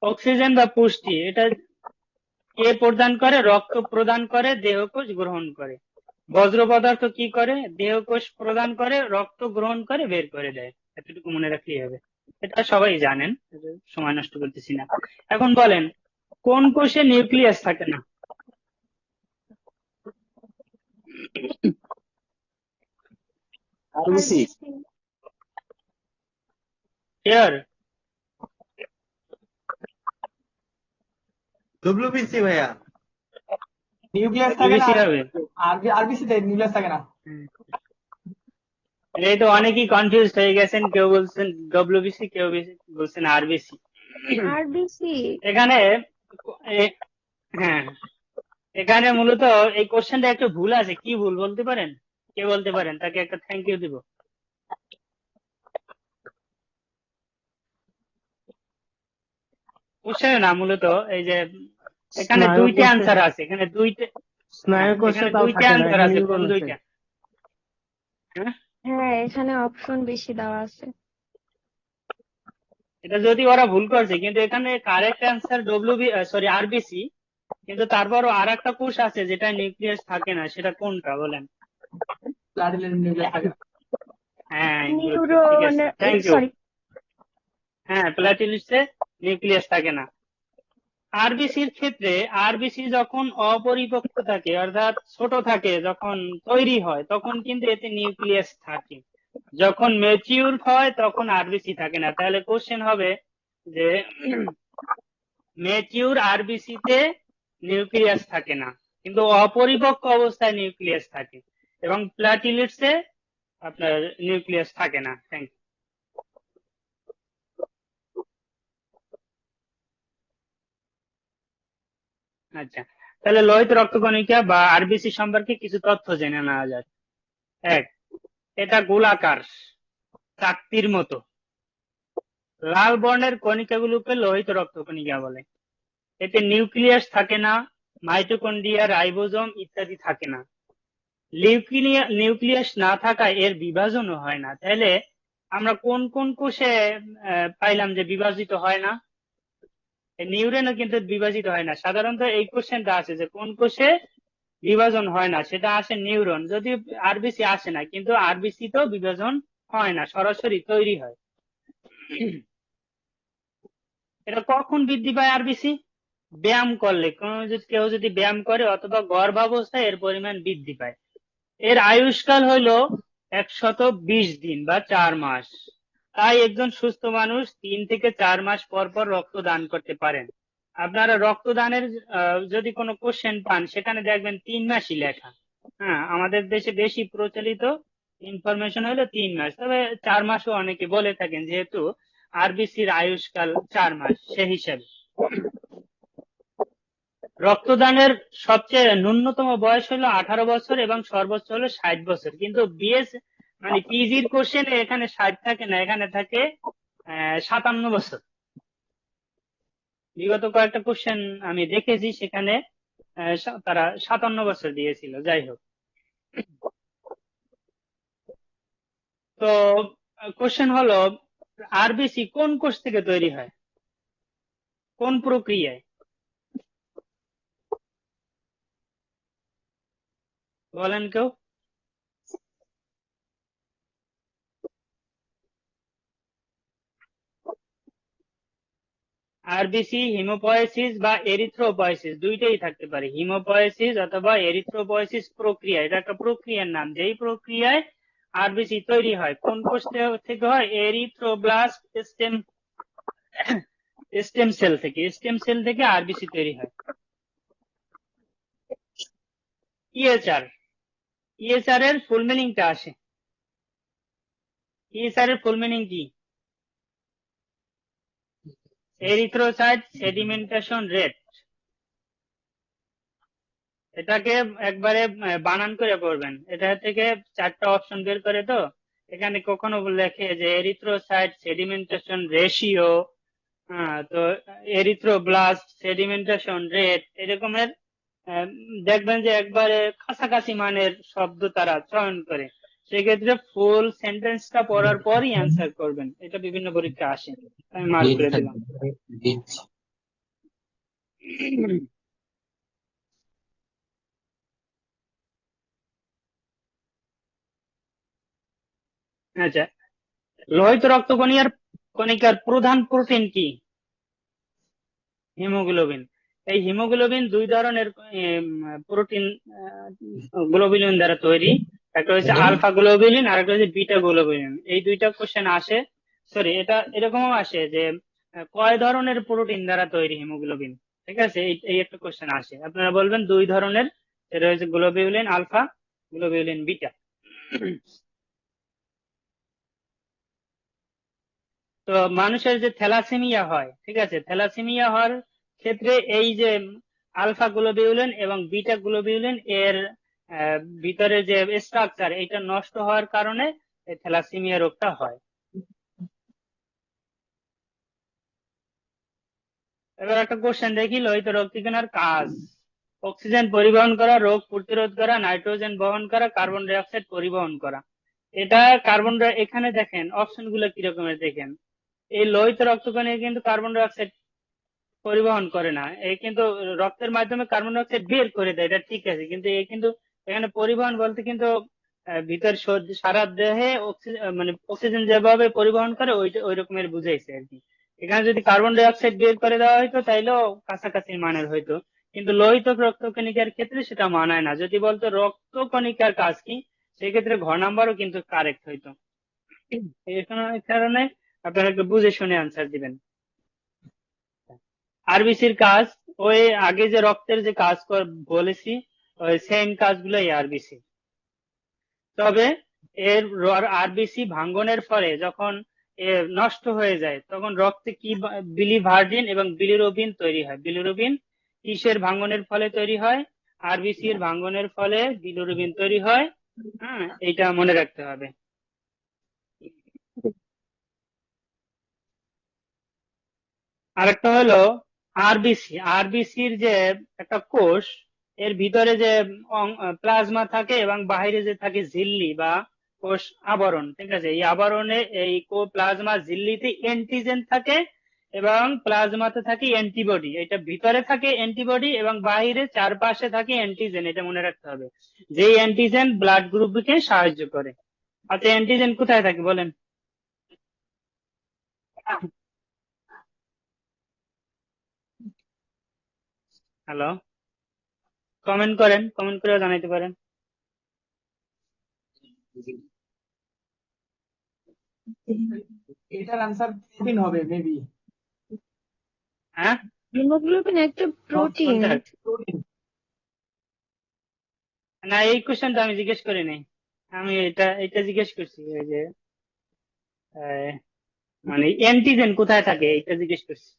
অক্সিজেন বা পুষ্টি, এটা কে প্রদান করে? রক্ত প্রদান করে, দেহকোষ গ্রহণ করে। বজ্র পদার্থ কি করে? দেহকোষ প্রদান করে, রক্ত গ্রহণ করে, বের করে দেয়। এতটুকু মনে রাখলেই হবে, এটা সবাই জানেন, সময় নষ্ট করতেছি না। এখন বলেন, কোন কোষে নিউক্লিয়াস থাকে না? আরবিসি। আরবিসি। শিওর? ডব্লিউবিসি ভাইয়া। নিউক্লিয়াস থাকে না, বিবিসি হবে। আরবিসি তে নিউক্লিয়াস থাকে না। এই তো অনেকেই কনফিউজ হয়ে গেছেন, কেউ বলছেন ডব্লিউবিসি, কেউ বলছেন আরবিসি। আরবিসি। এখানে হ্যাঁ, এখানে মূলত এই কোশ্চেনটা একটু ভুল আছে। কি ভুল বলতে পারেন? কে বলতে পারেন? তাকে একটা থ্যাংক ইউ দিব। কোশ্চেন না, মূলত এই যে এখানে স্নায়ু দুইটা কোষে, অ্যান্সার আছে, এখানে দুইটা। স্নায়ু কোষে এখানে তাও দুইটা থাকে না, অ্যান্সার এটা আছে, কোন নিউরন আছে। দুইটা? হ্যাঁ, হ্যাঁ, এখানে অপশন বেশি দেওয়া আছে। এটা যদি ওরা ভুল করছে, কিন্তু এখানে কারেক্ট অ্যান্সার আরবিসি। কিন্তু তারপরও আর একটা কোষ আছে যেটা নিউক্লিয়াস থাকে না, সেটা কোনটা বলেন? প্লাটিলেট নিউক্লিয়াস থাকে না। হ্যাঁ, good, ঠিক নিউরন, আছে, থ্যাংক ইউ। সরি। হ্যাঁ, প্লাটিলিস্টে নিউক্লিয়াস থাকে না। আরবিসির ক্ষেত্রে আরবিসি যখন অপরিপক্ক থাকে, অর্থাৎ ছোট থাকে, যখন তৈরি হয় তখন কিন্তু এতে নিউক্লিয়াস থাকে। যখন ম্যাচিউর হয় তখন আরবিসি থাকে না। তাহলে কোশ্চেন হবে যে ম্যাচিউর আরবিসি তে নিউক্লিয়াস থাকে না, কিন্তু অপরিপক্ক অবস্থায় নিউক্লিয়াস থাকে, এবং প্লাটিলিটসে আপনার নিউক্লিয়াস থাকে না। Thank you. আচ্ছা, তাহলে লোহিত রক্তকণিকা বা আরবিসি সম্পর্কে কিছু তথ্য জেনে নেওয়া যাক। এক, এটা গোলাকার, চাকতির মতো। লাল বর্ণের কণিকাগুলোকে লোহিত রক্তকণিকা বলে। এতে নিউক্লিয়াস থাকে না, মাইটোকন্ড্রিয়া, রাইবোজোম ইত্যাদি থাকে না। নিউক্লিয়াস না থাকায় এর বিভাজনও হয় না। তাহলে আমরা কোন কোন কোষে পাইলাম যে বিভাজিত হয় না? নিউরনও কিন্তু বিভাজিত হয় না। সাধারণত এই কোশ্চেনটা আছে যে কোন কোষে বিভাজন হয় না, সেটা আসে নিউরন। যদি আরবিসি আসে না, কিন্তু আরবিসি তো বিভাজন হয় না, সরাসরি তৈরি হয়। এটা কখন বৃদ্ধি পায় আরবিসি? ব্যায়াম করলে, কেউ যদি ব্যায়াম করে অথবা গর্ভাবস্থায় এর পরিমাণ বৃদ্ধি পায়। এর আয়ুষ্কাল হইল 120 দিন বা 4 মাস। তাই একজন সুস্থ মানুষ 3 থেকে 4 মাস পর পর রক্ত দান করতে পারেন। আপনারা রক্তদানের যদি কোনো কোশ্চেন পান, সেখানে দেখবেন 3 মাসই লেখা। হ্যাঁ, আমাদের দেশে বেশি প্রচলিত ইনফরমেশন হলো 3 মাস, তবে 4 মাসও অনেকে বলে থাকেন, যেহেতু আরবিসির আয়ুষ্কাল 4 মাস সে হিসাবে। রক্তদানের সবচেয়ে ন্যূনতম বয়স হলো 18 বছর এবং সর্বোচ্চ হলো 60 বছর। কিন্তু বিএস মানে পিজির কোশ্চেনে এখানে 60 থাকে না, এখানে থাকে 57 বছর। বিগত কয়েকটা কোশ্চেন আমি দেখেছি, সেখানে তারা 57 বছর দিয়েছিল। যাই হোক, তো কোশ্চেন হলো আরবিসি কোন কোষ থেকে তৈরি হয়, কোন প্রক্রিয়ায়? বলেন কেউ। আরবিসি হিমোপয়েসিস বা এরিথ্রোপয়েসিস দুইটাই থাকতে পারে। হিমোপয়েসিস অথবা এরিথ্রোপয়েসিস প্রক্রিয়া, এটা একটা প্রক্রিয়ার নাম, যেই প্রক্রিয়ায় আরবিসি তৈরি হয়। কোন কোষ থেকে হয়? এরিথ্রোব্লাস্ট স্টেম সেল থেকে। স্টেম সেল থেকে আরবিসি তৈরি হয়। ইএচআর, ইএচআর এর ফুল মিনিংটা আসে। ইএচআর এর ফুল মিনিং কি? Erythrocyte sedimentation rate. এটাকে একবারে বানান করে পড়বেন। এটা থেকে 4টা অপশন বের করে, তো এখানে কখনো লেখে যে এরিথ্রোসাইট সেডিমেন্টেশন রেশিও, তো এরিথ্রোব্লাস্ট সেডিমেন্টেশন রেট, এরকমের দেখবেন যে একবারে কাছাকাছি মানের শব্দ তারা চয়ন করে। সেক্ষেত্রে ফুল সেন্টেন্সটা পড়ার পরই অ্যান্সার করবেন। এটা বিভিন্ন পরীক্ষা আসে, আমি মার্ক করে দিলাম। আচ্ছা, লোহিত কণিকার প্রধান প্রোটিন কি? হিমোগ্লোবিন। এই হিমোগ্লোবিন দুই ধরনের প্রোটিন গ্লোবিলিন দ্বারা তৈরি। একটা হচ্ছে আলফা গ্লোবুলিন আর একটা হচ্ছে বিটা গ্লোবুলিন। এই দুইটা কোশ্চেন আসে, সরি এটা এরকমও আসে যে কয় ধরনের প্রোটিন দ্বারা তৈরি হিমোগ্লোবিন, ঠিক আছে, এই একটা কোশ্চেন আসে, আপনারা বলবেন 2 ধরনের, সেটা হচ্ছে গ্লোবিউলিন আলফা, গ্লোবিউলিন বিটা। তো মানুষের যে থ্যালাসেমিয়া হয়, ঠিক আছে, থ্যালাসেমিয়া হওয়ার ক্ষেত্রে এই যে আলফা গ্লোবিউলিন এবং বিটা গ্লোবিউলিন এর ভিতরে যে স্ট্রাকচার এটা নষ্ট হওয়ার কারণে এই থ্যালাসেমিয়া রোগটা হয়। এবার একটা কোশ্চেন দেখি, লোহিত রক্তকণার কাজ: অক্সিজেন পরিবহন করা, রোগ প্রতিরোধ করা, নাইট্রোজেন বহন করা, কার্বন ডাই অক্সাইড পরিবহন করা। এটা এখানে দেখেন অপশন গুলো কিরকমের দেখেন, এই লোহিত রক্তকণে কিন্তু কার্বন ডাই অক্সাইড পরিবহন করে না, এই কিন্তু রক্তের মাধ্যমে কার্বন ডাই অক্সাইড বের করে দেয়, এটা ঠিক আছে, কিন্তু এই কিন্তু এখানে পরিবহন বলতে কিন্তু ভিতর সারা দেহে মানে অক্সিজেন যেভাবে পরিবহন করে ওই রকমের বুঝাইছে আর কি। এখানে যদি কার্বন ডাই অক্সাইড বের করে দেওয়া হয়তো তাইলেও কাছাকাছি মানের হয়তো, কিন্তু লোহিত রক্তকণিকার ক্ষেত্রে সেটা মানায় না। যদি বলতো রক্তকণিকার কাজ কি, সেক্ষেত্রে ঘ নাম্বারও কিন্তু কারেক্ট হইতো। এই কারণে আপনারা একটু বুঝে শুনে আনসার দিবেন। আরবিসির কাজ ওই আগে যে রক্তের যে কাজ বলেছি, ওই সেম কাজগুলোই আরবিসি। তবে এর আরবিসি ভাঙ্গনের ফলে যখন নষ্ট হয়ে যায় তখন রক্তে কি বিলিভার্ডিন এবং বিলিরুবিন তৈরি হয়। বিলিরুবিন কিসের ভাঙ্গনের ফলে তৈরি হয়? আরবিসি এর ভাঙ্গনের ফলে বিলিরুবিন তৈরি হয়। হ্যাঁ, এইটা মনে রাখতে হবে। আরেকটা হলো আরবিসির যে একটা কোষ, এর ভিতরে যে প্লাজমা থাকে এবং বাইরে যে থাকে ঝিল্লি বা কোষ আবরণ, ঠিক আছে, এই আবরণে এই প্লাজমা ঝিল্লিতে অ্যান্টিজেন থাকে এবং প্লাজমাতে থাকে অ্যান্টিবডি। এটা ভিতরে থাকে অ্যান্টিবডি এবং বাইরে চারপাশে থাকে অ্যান্টিজেন, এটা মনে রাখতে হবে। যেই অ্যান্টিজেন ব্লাড গ্রুপকে সাহায্য করে। আচ্ছা, অ্যান্টিজেন কোথায় থাকে বলেন? হ্যালো, কমেন্ট করেন, কমেন্ট করে জানাইতে পারেন। এটার আনসার প্রোটিন হবে মেবি। হ্যাঁ, হিমোগ্লোবিন একটা প্রোটিন। কোনটা? প্রোটিন। না, এই কোশ্চেনটা আমি জিজ্ঞেস করি নাই, আমি এটা জিজ্ঞেস করছি ওই যে আহ, মানে অ্যান্টিজেন কোথায় থাকে এটা জিজ্ঞেস করছি।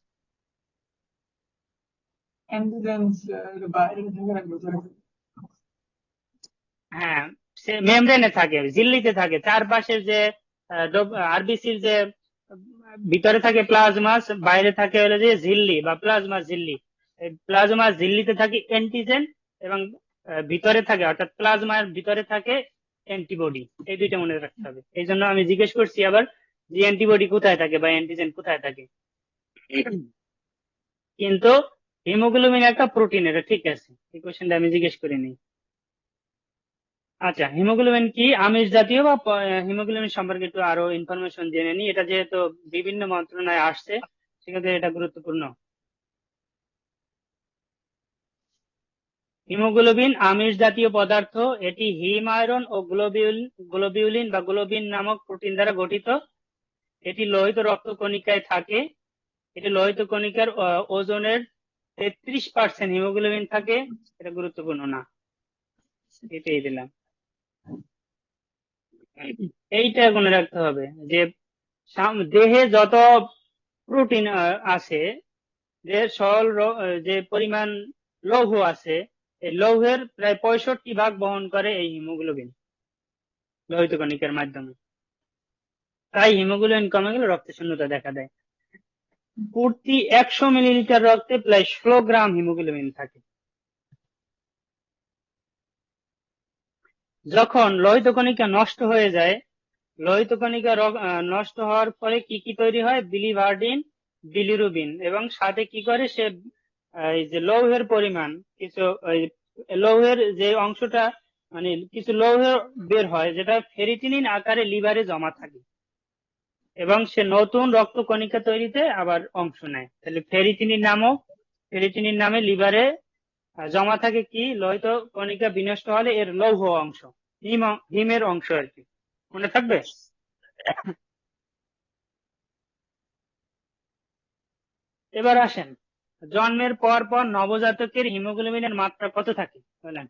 অ্যান্টিজেন্স বাইরে থেকে রাখবো। হ্যাঁ, সে মেমব্রেনে থাকে, ঝিল্লিতে থাকে, চারপাশের যে আরবিসির যে ভিতরে থাকে প্লাজমা, বাইরে থাকে হলো যে ঝিল্লি বা প্লাজমা ঝিল্লি। এই প্লাজমা ঝিল্লিতে থাকে অ্যান্টিজেন এবং ভিতরে থাকে, অর্থাৎ প্লাজমার ভিতরে থাকে অ্যান্টিবডি। এই দুইটা মনে রাখতে হবে, এই জন্য আমি জিজ্ঞেস করছি আবার যে অ্যান্টিবডি কোথায় থাকে বা অ্যান্টিজেন কোথায় থাকে। কিন্তু হিমোগ্লোবিন একটা প্রোটিন, এটা ঠিক আছে, এই কোশ্চেনটা আমি জিজ্ঞেস করিনি। আচ্ছা, হিমোগ্লোবিন কি আমিষ জাতীয় বা হিমোগ্লোবিন সম্পর্কে একটু আরো ইনফরমেশন জেনে নি, এটা যেহেতু বিভিন্ন মন্ত্রণায় আসছে সেক্ষেত্রে এটা গুরুত্বপূর্ণ। হিমোগ্লোবিন আমিষ জাতীয় পদার্থ, এটি হিম আয়রন ও গ্লোবিউলিন বা গ্লোবিন নামক প্রোটিন দ্বারা গঠিত। এটি লোহিত রক্তকণিকায় থাকে। এটি লোহিত কণিকার ওজনের 33% হিমোগ্লোবিন থাকে। এটা গুরুত্বপূর্ণ না, এটাই দিলাম। এইটা মনে রাখতে হবে যে দেহে যত প্রোটিন আছে, যে যে পরিমাণ লৌহ আছে, এই লৌহের প্রায় 65 ভাগ বহন করে এই হিমোগ্লোবিন লোহিত কণিকার মাধ্যমে। তাই হিমোগ্লোবিন কমে গেলে রক্তে শূন্যতা দেখা দেয়। প্রতি 100 মিলিলিটার রক্তে প্রায় 16 গ্রাম হিমোগ্লোবিন থাকে। যখন লোহিত কণিকা নষ্ট হয়ে যায়, লোহিত কণিকা নষ্ট হওয়ার পরে কি কি তৈরি হয়? বিলিভার্ডিন, বিলিরুবিন, এবং সাথে কি করে সে এই যে লৌহের পরিমাণ, কিছু লৌহের যে অংশটা, মানে কিছু লৌহ বের হয় যেটা ফেরিটিনিন আকারে লিভারে জমা থাকে এবং সে নতুন রক্ত কণিকা তৈরিতে আবার অংশ নেয়। তাহলে ফেরিটিনিন নামে লিভারে জমা থাকে কি লোহিত কণিকা বিনষ্ট হলে এর লৌহ অংশ। হিমের অংশ আর কি, মনে থাকবে? এবার আসেন, জন্মের পর পর নবজাতকের হিমোগ্লোবিনের মাত্রা কত থাকে বলেন?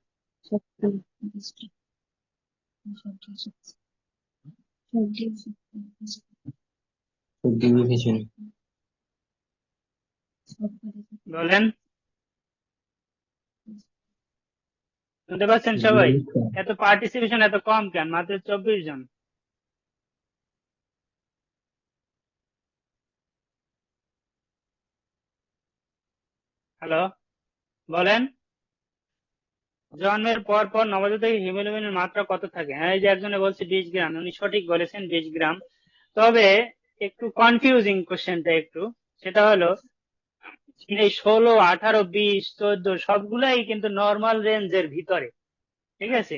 40 বলেন, শুনতে পাচ্ছেন সবাই? এত পার্টিসিপেশন এত কম কেন, মাত্র 24 জন। হ্যালো, বলেন, জন্মের পর পর নবজাতকের হিমোগ্লোবিনের মাত্রা কত থাকে? হ্যাঁ, এই যে একজনে বলছে 20 গ্রাম, উনি সঠিক বলেছেন 20 গ্রাম। তবে একটু কনফিউজিং কোশ্চেনটা একটু, সেটা হলো এই 16, 18, 20, 14 সবগুলাই কিন্তু নর্মাল রেঞ্জের ভিতরে, ঠিক আছে?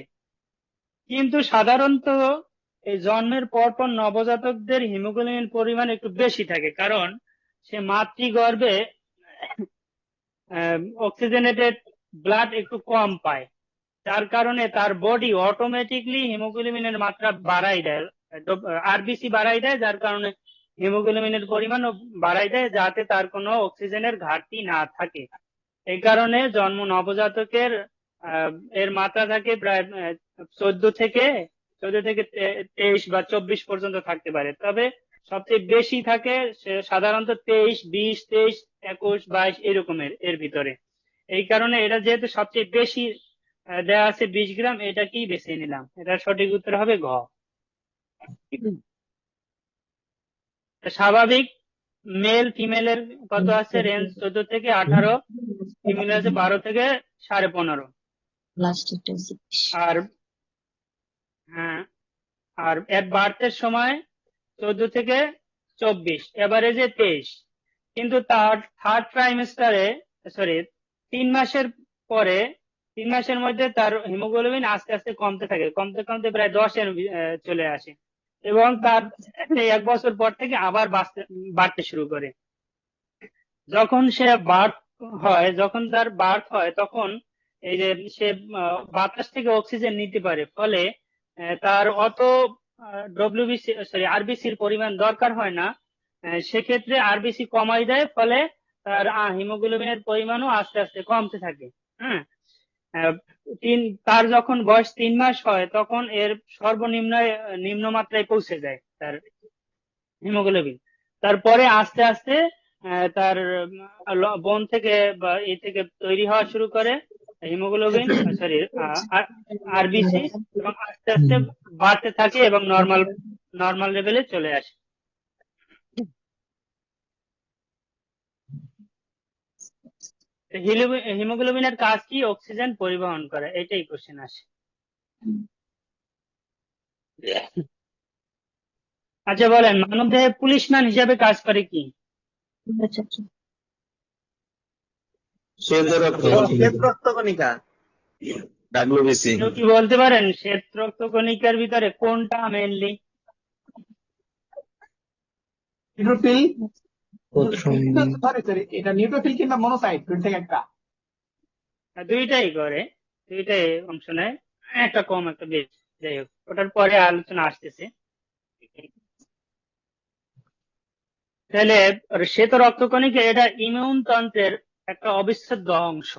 কিন্তু সাধারণত এই জন্মের পর পর নবজাতকদের হিমোগ্লোবিন পরিমাণ একটু বেশি থাকে, কারণ সে মাতৃগর্ভে অক্সিজেনেটেড ব্লাড একটু কম পায়, যার কারণে তার বডি অটোমেটিকলি হিমোগ্লোবিনের মাত্রা বাড়াই দেয়, আরবিসি বাড়াই দেয়, যার কারণে হিমোগ্লোবিনের পরিমাণও বাড়াই দেয়, যাতে তার কোনো অক্সিজেনের ঘাটতি না থাকে। এই কারণে জন্ম নবজাতকের এর মাত্রা থাকে প্রায় 14 থেকে 23 বা 24 পর্যন্ত থাকতে পারে। তবে সবচেয়ে বেশি থাকে সাধারণত 23, 20, 23, 21, 22 এরকমের এর ভিতরে। এই কারণে এটা যেহেতু সবচেয়ে বেশি দেয়া আছে 20 গ্রাম, এটাকেই বেছে নিলাম। এটার সঠিক উত্তর হবে ঘ। স্বাভাবিক মেল ফিমেলের কত আছে রেঞ্জ? 14 থেকে 18, ফিমেল আছে 12 থেকে 15.5। আর হ্যাঁ, আর এর বার্থের সময় 14 থেকে 24, এভারেজে 23। কিন্তু তার থার্ড ট্রাইমেস্টারে, সরি 3 মাসের পরে, 3 মাসের মধ্যে তার হিমোগ্লোবিন আস্তে আস্তে কমতে থাকে, কমতে কমতে প্রায় 10-এর চলে আসে, এবং তার 1 বছর পর থেকে আবার বাড়তে শুরু করে। যখন তার বার্থ হয়, তখন এই যে সে বাতাস থেকে অক্সিজেন নিতে পারে, ফলে তার অত আরবিসির পরিমাণ দরকার হয় না। সেক্ষেত্রে আরবিসি কমাই দেয়, ফলে তার হিমোগ্লোবিনের পরিমাণও আস্তে আস্তে কমতে থাকে। হ্যাঁ, আহ, তার যখন বয়স 3 মাস হয়, তখন এর সর্বনিম্ন নিম্নমাত্রায় পৌঁছে যায় তার হিমোগ্লোবিন। তারপরে আস্তে আস্তে তার বোন থেকে বা এই থেকে তৈরি হওয়া শুরু করে হিমোগ্লোবিন, সরি আরবিসি, এবং আস্তে আস্তে বাড়তে থাকে এবং নর্মাল লেভেলে চলে আসে। হিমোগ্লোবিনের কাজ কি? অক্সিজেন পরিবহন করে, এটাই কোশ্চেন আসে। আচ্ছা বলেন, মানবদেহে পুলিশম্যান হিসেবে কাজ করে কি? শ্বেত রক্ত, শ্বেত রক্তকণিকা। ডাব্লিউবিসি। কেউ কি বলতে পারেন শ্বেত রক্তকণিকার ভিতরে কোনটা মেনলি? নিউট্রোফিল, প্রথম সরি এটা নিউট্রোফিল কিংবা মনোসাইট, দুই থেকে একটা। দুইটাই করে, দুইটাই অংশ নেয়, একটা কম একটা বেশি, যাই হোক ওটার পরে আলোচনা আসতেছে। তাহলে শ্বেত রক্তকণিকা এটা ইমিউন তন্ত্রের একটা অবিচ্ছেদ্য অংশ,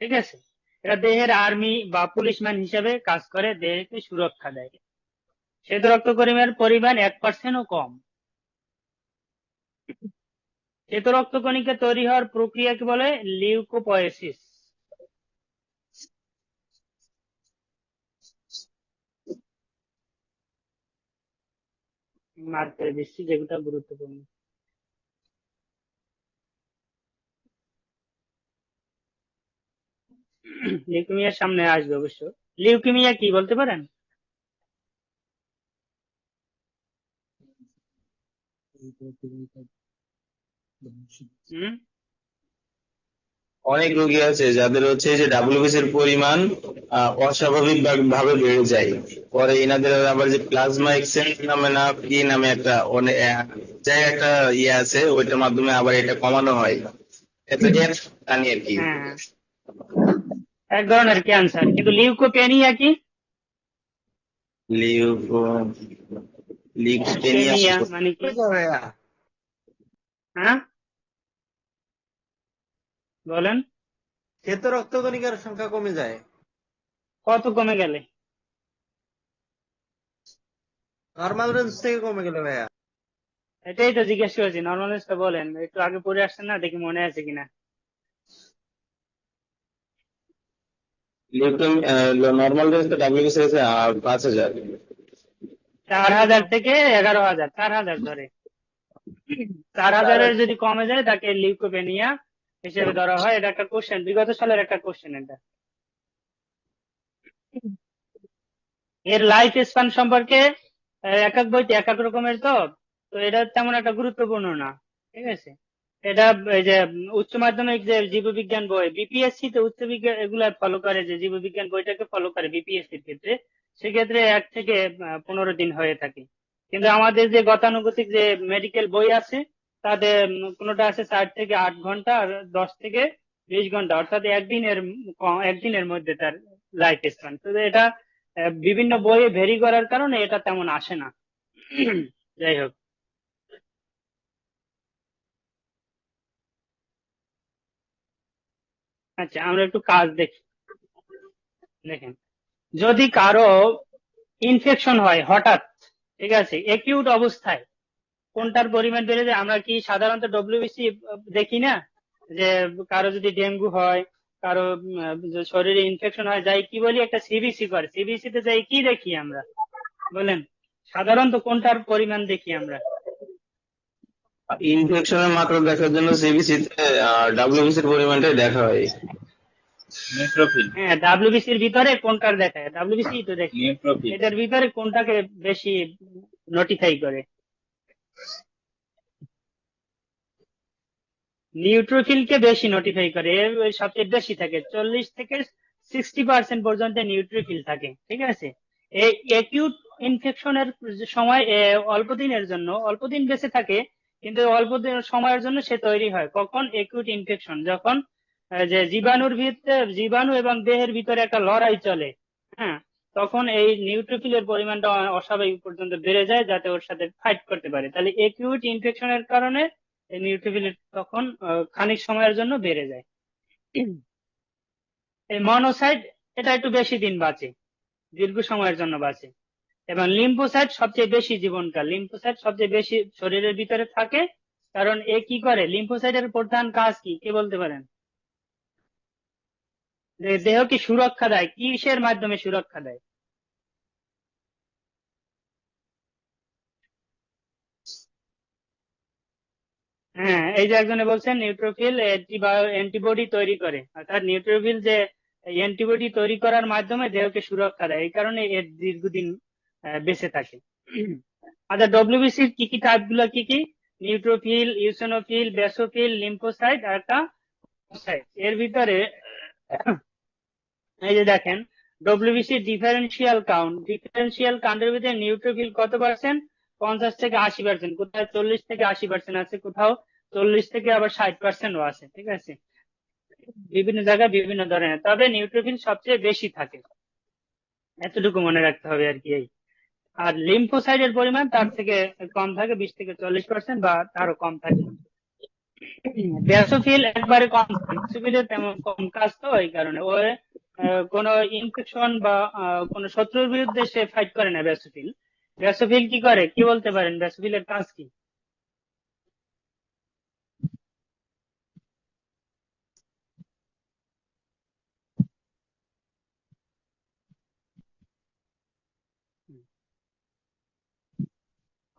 ঠিক আছে? এটা দেহের আর্মি বা পুলিশম্যান হিসেবে কাজ করে, দেহকে সুরক্ষা দেয়। শ্বেত রক্তকণিকার পরিমাণ 1%ও কম। শ্বেত রক্তকণিকা তৈরি হওয়ার প্রক্রিয়াকে বলে লিউকোপয়েসিস। মার্ক করে দিচ্ছি যেগুলো গুরুত্বপূর্ণ। লিউকেমিয়ার সামনে আসবে অবশ্য। লিউকেমিয়া কি বলতে পারেন? অনেক রোগী আছে যাদের হচ্ছে যে ডাব্লিউবিসির পরিমাণ অস্বাভাবিক ভাবে বেড়ে যায়, পরে এনাদের আবার যে প্লাজমা এক্সচেঞ্জ নামে না কি নামে একটা একটা ইয়ে আছে, ওইটার মাধ্যমে আবার এটা কমানো হয়। এটা জানি আর কি। হ্যাঁ, এক ধরনের ক্যান্সার। কিন্তু লিউকোপেনিয়া কি? লিউকো লিউকোপেনিয়া পেনিয়া মানে কি? ভাইয়া হ্যাঁ বলেন, শ্বেত রক্তকণিকার সংখ্যা কমে যায় কত কমে গেলে? নর্মাল রেঞ্জ থেকে কমে গেলে ভাইয়া। এটাই তো জিজ্ঞেস করেছি, নর্মালিস্টটা বলেন, একটু আগে পড়ে আসছেন না, দেখি মনে আছে কিনা। নর্মাল রেঞ্জ তো ডাব্লিউবিসি আছে 5,000। 4,000 থেকে 11,000, 4,000 ধরে। 4,000-এর যদি কমে যায় তাকে লিউকোপেনিয়া হিসেবে ধরা হয়। এটা একটা কোশ্চেন, বিগত সালের একটা কোশ্চেন এটা। এর লাইফ স্প্যান সম্পর্কে এক এক বইতে এক এক রকমের, তো তো এটা তেমন একটা গুরুত্বপূর্ণ না, ঠিক আছে। এটা এই যে উচ্চ মাধ্যমিক যে জীববিজ্ঞান বই, বিপিএসসি তে উচ্চ বিজ্ঞান এগুলা ফলো করে, যে জীববিজ্ঞান বইটাকে ফলো করে বিপিএসসির ক্ষেত্রে, সেক্ষেত্রে 1 থেকে 15 দিন হয়ে থাকে। কিন্তু আমাদের যে গতানুগতিক যে মেডিকেল বই আছে, তাদের কোনোটা আছে 4 থেকে 8 ঘন্টা, আর 10 থেকে 20 ঘন্টা, অর্থাৎ একদিনের মধ্যে তার লাইফ স্প্যান। তো এটা বিভিন্ন বইয়ে ভেরি করার কারণে এটা তেমন আসে না। যাই হোক, আচ্ছা আমরা একটু কাজ দেখি। দেখেন, যদি কারো ইনফেকশন হয় হঠাৎ, ঠিক আছে, একিউট অবস্থায়, কোনটার পরিমাণ বেড়ে যায়? আমরা কি সাধারণত ডব্লিউবিসি দেখি না, যে কারো যদি ডেঙ্গু হয়, কারো যে শরীরে ইনফেকশন হয়, যাই কি বলি, একটা সিবিসি করে। সিবিসি তে যাই কি দেখি আমরা, বলেন? সাধারণত কোনটার পরিমাণ দেখি আমরা? ইনফেকশনের মাত্রা দেখার জন্য সিবিসি তে ডাব্লিউবিসির পরিমাণটাই দেখা হয়। নিউট্রোফিল। হ্যাঁ, ডাব্লিউবিসির ভিতরে কোনটার দেখায়? ডাব্লিউবিসি তো দেখি, নিউট্রোফিল। এটার ভিতরে কোনটাকে বেশি নোটিফাই করে? নিউট্রোফিলকে বেশি নোটিফাই করে, এর ওই সবচেয়ে বেশি থাকে, 40 থেকে 60% পর্যন্ত নিউট্রোফিল থাকে, ঠিক আছে। এই একিউট ইনফেকশনের সময় অল্প দিনের জন্য, অল্প দিন বেঁচে থাকে, কিন্তু অল্প দিন সময়ের জন্য সে তৈরি হয়। কখন একিউট ইনফেকশন? যখন যে জীবাণু এবং দেহের ভিতরে একটা লড়াই চলে, হ্যাঁ, তখন এই নিউট্রোফিলের পরিমাণটা অস্বাভাবিক পর্যন্ত বেড়ে যায়, যাতে ওর সাথে ফাইট করতে পারে। তাহলে একিউট ইনফেকশনের কারণে এই নিউট্রোফিল তখন খানিক সময়ের জন্য বেড়ে যায়। এই মনোসাইট, এটা একটু বেশি দিন বাঁচে, দীর্ঘ সময়ের জন্য বাঁচে। এবং লিম্ফোসাইট সবচেয়ে বেশি জীবনকাল, লিম্ফোসাইট সবচেয়ে বেশি শরীরের ভিতরে থাকে। কারণ এ কি করে? লিম্ফোসাইটের প্রধান কাজ কি, কে বলতে পারেন? দেহকে সুরক্ষা দেয়, কিসের মাধ্যমে সুরক্ষা দেয়? হ্যাঁ, এই যে একজনে বলছেন নিউট্রোফিল অ্যান্টিবডি তৈরি করে, অর্থাৎ নিউট্রোফিল যে অ্যান্টিবডি তৈরি করার মাধ্যমে দেহকে সুরক্ষা দেয়, এই কারণে এর দীর্ঘদিন বেঁচে থাকে। আচ্ছা, ডব্লিউবিসির কি কি টাইপ গুলো কি কি? নিউট্রোফিল, ইউসিনোফিল, বেসোফিল, লিম্ফোসাইট আর একটা সাইট। এর ভিতরে এই যে দেখেন, ডব্লিউবিসি ডিফারেন্সিয়াল কাউন্টের ভিতরে নিউট্রোফিল কত পার্সেন্ট? 50 থেকে 80%, কোথাও 40 থেকে 80% আছে, কোথাও 40 থেকে আবার 60%ও আছে, ঠিক আছে। বিভিন্ন জায়গায় বিভিন্ন ধরনের, তবে নিউট্রোফিল সবচেয়ে বেশি থাকে, এতটুকু মনে রাখতে হবে আর কি। এই আর লিম্ফোসাইটের পরিমাণ তার থেকে কম থাকে, 20 থেকে 40% বা তারও কম থাকে। ব্যাসোফিল একবারে কম, ব্যাসোফিলের তেমন কম কাজ, তো এই কারণে ও কোনো ইনফেকশন বা কোনো শত্রুর বিরুদ্ধে সে ফাইট করে না। ব্যাসোফিল, ব্যাসোফিল কি করে, কি বলতে পারেন? ব্যাসোফিলের কাজ কি?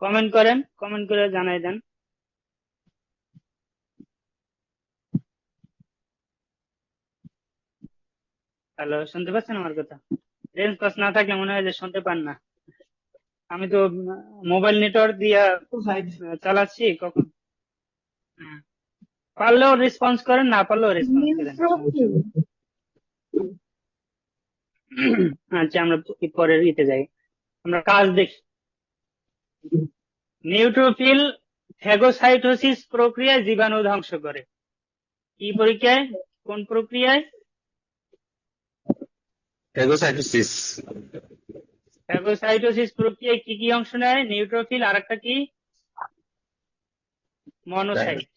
কমেন্ট করেন, কমেন্ট করে জানাই দেন। হ্যালো, শুনতে পাচ্ছেন আমার কথা? রেঞ্জ পাস না থাকলে মনে হয় যে শুনতে পান না। আমি তো মোবাইল নেটওয়ার্ক দিয়ে চালাচ্ছি, কখন পারলেও রেসপন্স করেন, না পারলেও রেসপন্স করেন, সমস্যা নেই। আচ্ছা, আমরা পরের ইতে যাই, আমরা কাজ দেখি। নিউট্রোফিল ফ্যাগোসাইটোসিস প্রক্রিয়ায় জীবাণু ধ্বংস করে। কি প্রক্রিয়ায়? কোন প্রক্রিয়ায়? ফ্যাগোসাইটোসিস। ফ্যাগোসাইটোসিস প্রক্রিয়ায় কি কি অংশ নেয়? নিউট্রোফিল, আর একটা কি? মনোসাইট।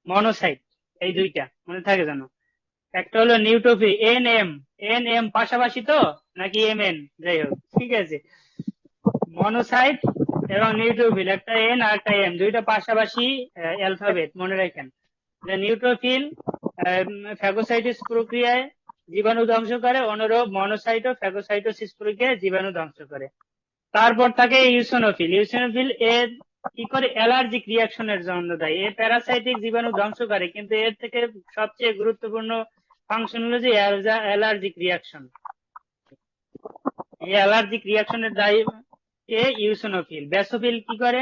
মনোসাইট, এই দুইটা মনে থাকে জানো। একটা হলো নিউট্রোফিল, এন এম পাশাপাশি তো নাকি এম যাই হোক, ঠিক আছে। মনোসাইট এবং নিউট্রোফিল, একটা এন আর একটা এম, দুইটা পাশাপাশি অ্যালফাবেট, মনে রাখেন। যে নিউট্রোফিল ফ্যাগোসাইটিস প্রক্রিয়ায় জীবাণু ধ্বংস করে, অনুরূপ মনোসাইট ও ফ্যাগোসাইটোসিস প্রক্রিয়ায় জীবাণু ধ্বংস করে। তারপর থাকে ইউসিনোফিল। ইউসিনোফিল এর কি করে? অ্যালার্জিক রিয়াকশনের জন্য দায়ী। এ প্যারাসাইটিক জীবাণু ধ্বংস করে, কিন্তু এর থেকে সবচেয়ে গুরুত্বপূর্ণ ফাংশন হলো যে অ্যালার্জিক রিয়াকশন। এই অ্যালার্জিক রিয়াকশনের দায়ী কে? ইউসিনোফিল। ব্যাসোফিল কি করে?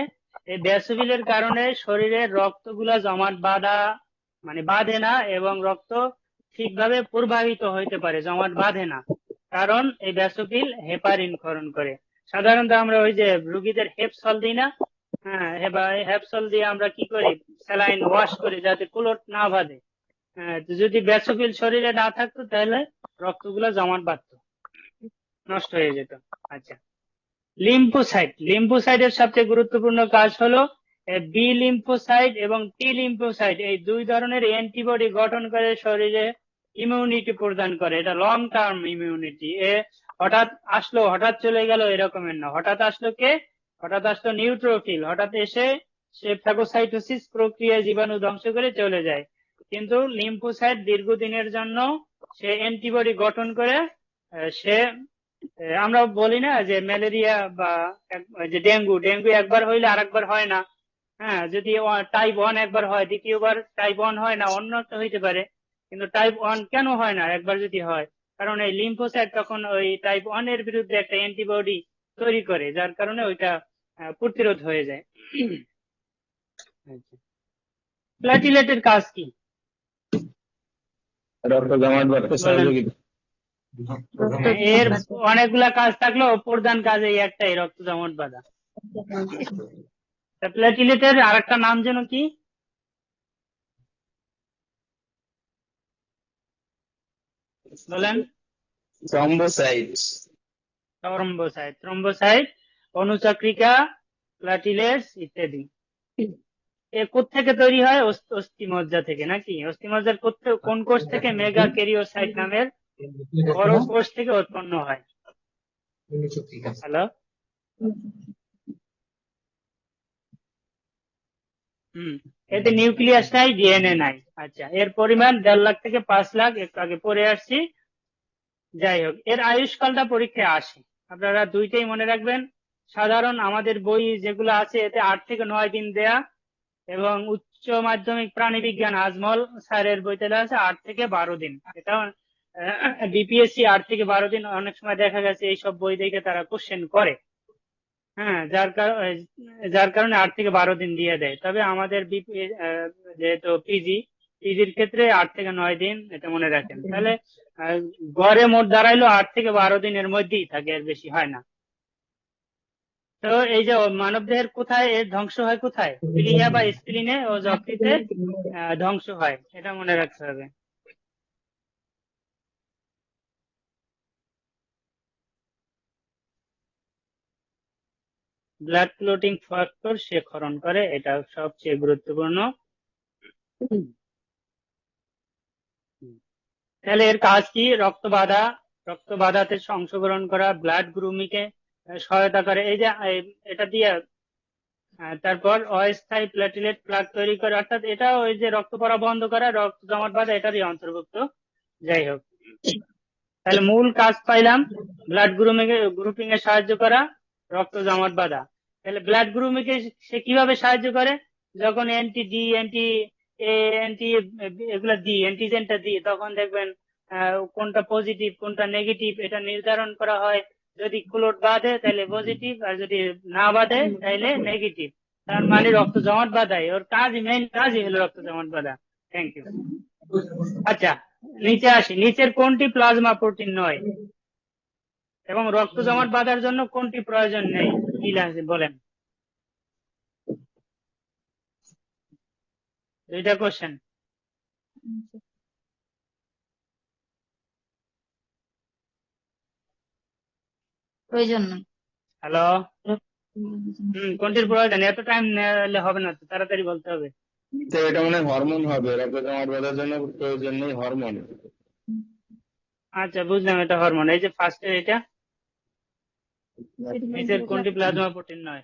এই ব্যাসোফিলের কারণে শরীরের রক্তগুলা জমাট বাঁধে না, এবং রক্ত ঠিকভাবে প্রবাহিত হইতে পারে, জমাট বাঁধে না। কারণ এই ব্যাসোফিল হেপারিন ক্ষরণ করে। সাধারণত আমরা ওই যে রুগীদের হেপসল দিই না, হ্যাঁ, হেপসল দিয়ে আমরা কি করি? স্যালাইন ওয়াশ করি যাতে ক্লট না বাঁধে। তো যদি ব্যাসোফিল শরীরে না থাকতো তাহলে রক্তগুলো জমাট বাঁধতো, নষ্ট হয়ে যেত। আচ্ছা, লিম্ফোসাইটের সবচেয়ে গুরুত্বপূর্ণ কাজ হলো বি লিম্ফোসাইট এবং টি লিম্ফোসাইট, এই দুই ধরনের অ্যান্টিবডি গঠন করে শরীরে ইমিউনিটি প্রদান করে। এটা লং টার্ম ইমিউনিটি। হঠাৎ আসলো হঠাৎ চলে গেল এরকমের না। হঠাৎ আসলো নিউট্রোফিল, হঠাৎ এসে সে ফ্যাগোসাইটোসিস প্রক্রিয়ায় জীবাণু ধ্বংস করে চলে যায়। কিন্তু লিম্ফোসাইট দীর্ঘদিনের জন্য সে অ্যান্টিবডি গঠন করে। সে আমরা বলি না যে ম্যালেরিয়া বা যে ডেঙ্গু একবার হইলে আরেকবার হয় না। হ্যাঁ, যদি টাইপ 1 একবার হয়, দ্বিতীয়বার টাইপ 1 হয় না, অন্য একটা হইতে পারে। কিন্তু টাইপ 1 কেন হয় না একবার যদি হয়? কারণ এই লিম্ফোসাইট তখন ওই টাইপ 1 এর বিরুদ্ধে একটা অ্যান্টিবডি তৈরি করে, যার কারণে ওইটা প্রতিরোধ হয়ে যায়। প্ল্যাটিলেটের কাজ কি রক্ত জমাট বাঁধতে বলেন? সহযোগিতা। এর অনেকগুলা কাজ থাকলেও প্রধান কাজ এই একটাই, রক্ত জমাট বাঁধা। প্ল্যাটিলেটের আরেকটা নাম যেন কি বলেন? থ্রম্বোসাইট। থ্রম্বোসাইট, অনুচক্রিকা, প্লাটিলেটস ইত্যাদি। এ কোত্থেকে তৈরি হয়? অস্থিমজ্জা থেকে, নাকি? অস্থিমজ্জার কোন কোষ থেকে? মেগা ক্যারিওসাইট নামের বড় কোষ থেকে উৎপন্ন হয়। হ্যালো, এতে নিউক্লিয়াস নাই, ডিএনএ নাই। আচ্ছা, এর পরিমাণ 1.5 লাখ থেকে 5 লাখ, একটু আগে পড়ে আসছি। যাই হোক, এর আয়ুষ্কালটা পরীক্ষায় আসে, আপনারা দুইটাই মনে রাখবেন। সাধারণ আমাদের বই যেগুলো আছে এতে 8 থেকে 9 দিন দেয়া, এবং উচ্চ মাধ্যমিক প্রাণীবিজ্ঞান আজমল স্যারের বইতে আছে 8 থেকে 12 দিন। এটা বিপিএসসি 8 থেকে 12 দিন, অনেক সময় দেখা গেছে এইসব বই দেখে তারা কোশ্চেন করে। হ্যাঁ, যার কারণে 8 থেকে 12 দিন দিয়ে দেয়। তবে আমাদের যেহেতু পিজির ক্ষেত্রে 8 থেকে 9 দিন, এটা মনে রাখেন। তাহলে গড়ে মোট দাঁড়াইলো 8 থেকে 12 দিনের মধ্যেই থাকে, এর বেশি হয় না। তো এই যে মানব দেহের কোথায় এর ধ্বংস হয়? কোথায়? প্লিহা বা স্প্লিনে ও যকৃতে ধ্বংস হয়, এটা মনে রাখতে হবে। ব্লাড ক্লটিং ফ্যাক্টর সে ক্ষরণ করে, এটা সবচেয়ে গুরুত্বপূর্ণ। তাহলে এর কাজ কি? রক্ত বাধাতে অংশগ্রহণ করা, ব্লাড গ্রুমিংকে সহায়তা করে, এই যে এটা দিয়ে। তারপর অস্থায়ী প্লেটলেট প্লাগ তৈরি করে, অর্থাৎ এটা ওই যে রক্ত পড়া বন্ধ করা, রক্ত জমাট বাঁধা, এটারই অন্তর্ভুক্ত। যাই হোক, তাহলে মূল কাজ পাইলাম, ব্লাড গ্রুপিং এ সাহায্য করা, রক্ত জমাট বাঁধা। তাহলে ব্লাড গ্রুপিং এ সে কিভাবে সাহায্য করে? যখন এগুলা দিই, অ্যান্টিজেনটা দিই, তখন দেখবেন কোনটা পজিটিভ কোনটা নেগেটিভ এটা নির্ধারণ করা হয়। যদি ক্লোট বাঁধে তাহলে পজিটিভ, আর যদি না বাঁধে তাহলে নেগেটিভ। তার মানে রক্ত জমাট বাঁধায়, ওর মেইন কাজই হলো রক্ত জমাট বাঁধা। Thank you. আচ্ছা, নিচে আসি। নিচের কোনটি প্লাজমা প্রোটিন নয়, এবং রক্ত জমাট বাঁধার জন্য কোনটি প্রয়োজন নেই? কি লাগছে বলেন? দুইটা কোশ্চেন। প্রয়োজন নাই। হ্যালো, কোনটির প্রয়োজন? এত টাইম নিলে হবে না তো, তাড়াতাড়ি বলতে হবে। তো এটা মনে হয় হরমোন হবে, রক্তজমাট বাঁধার জন্য প্রয়োজন নেই হরমোন। আচ্ছা, বুঝলাম, এটা হরমোন। এই যে ফার্স্টে এটা নিচের কোনটি প্লাজমা প্রোটিন নয়?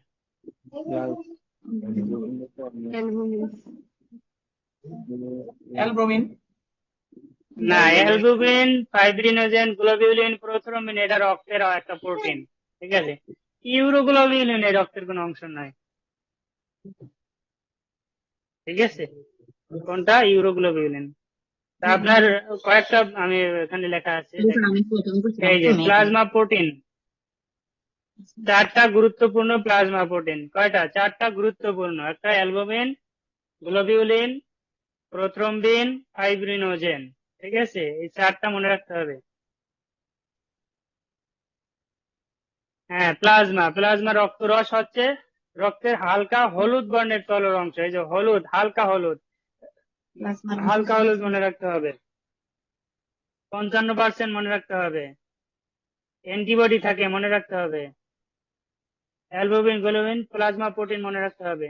অ্যালবুমিন। না, অ্যালবুমিন, ফাইব্রিনোজেন, গ্লোবিউলিন, প্রোথ্রম্বিন এটা রক্তের একটা প্রোটিন, ঠিক আছে। ইউরোগ্লোবিউলিন এই রক্তের কোনো অংশ নয়, ঠিক আছে। কোনটা? ইউরোগ্লোবিউলিন। তা আপনার কয়েকটা আমি এখানে লেখা আছে, দেখেন। এই যে প্লাজমা প্রোটিন, 4টা গুরুত্বপূর্ণ প্লাজমা প্রোটিন। কয়টা? 4টা গুরুত্বপূর্ণ। একটা অ্যালবুমিন, গ্লোবিউলিন, প্রোথ্রম্বিন, ফাইব্রিনোজেন, ঠিক আছে। এই 4টা মনে রাখতে হবে। হ্যাঁ, প্লাজমা রক্তরস হচ্ছে রক্তের হালকা হলুদ বর্ণের তলের অংশ। এই যে হলুদ, হালকা হলুদ মনে রাখতে হবে। 55% মনে রাখতে হবে। অ্যান্টিবডি থাকে, মনে রাখতে হবে। অ্যালবুমিন, গ্লোবিউলিন, প্লাজমা প্রোটিন মনে রাখতে হবে।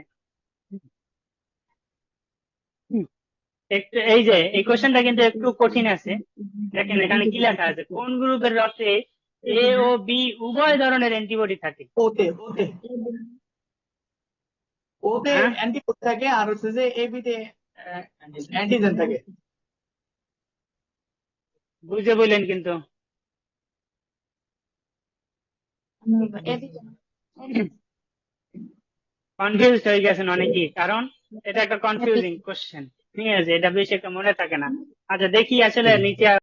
একটু এই যে এই কোশ্চেনটা কিন্তু একটু কঠিন আছে। দেখেন এখানে কি লেখা আছে, কোন গ্রুপের রক্তে এ ও বি উভয় ধরনের অ্যান্টিবডি থাকে? ওতে হ্যাঁ, অ্যান্টিবডি থাকে, আর হচ্ছে যে এবিতে অ্যান্টিজেন থাকে। বুঝে বললেন কিন্তু। কনফিউজ হয়ে গেছেন অনেকেই, কারণ এটা একটা কনফিউজিং কোশ্চেন, ঠিক আছে। এটা বেশি একটা মনে থাকে না। আচ্ছা, দেখি আসলে নিচে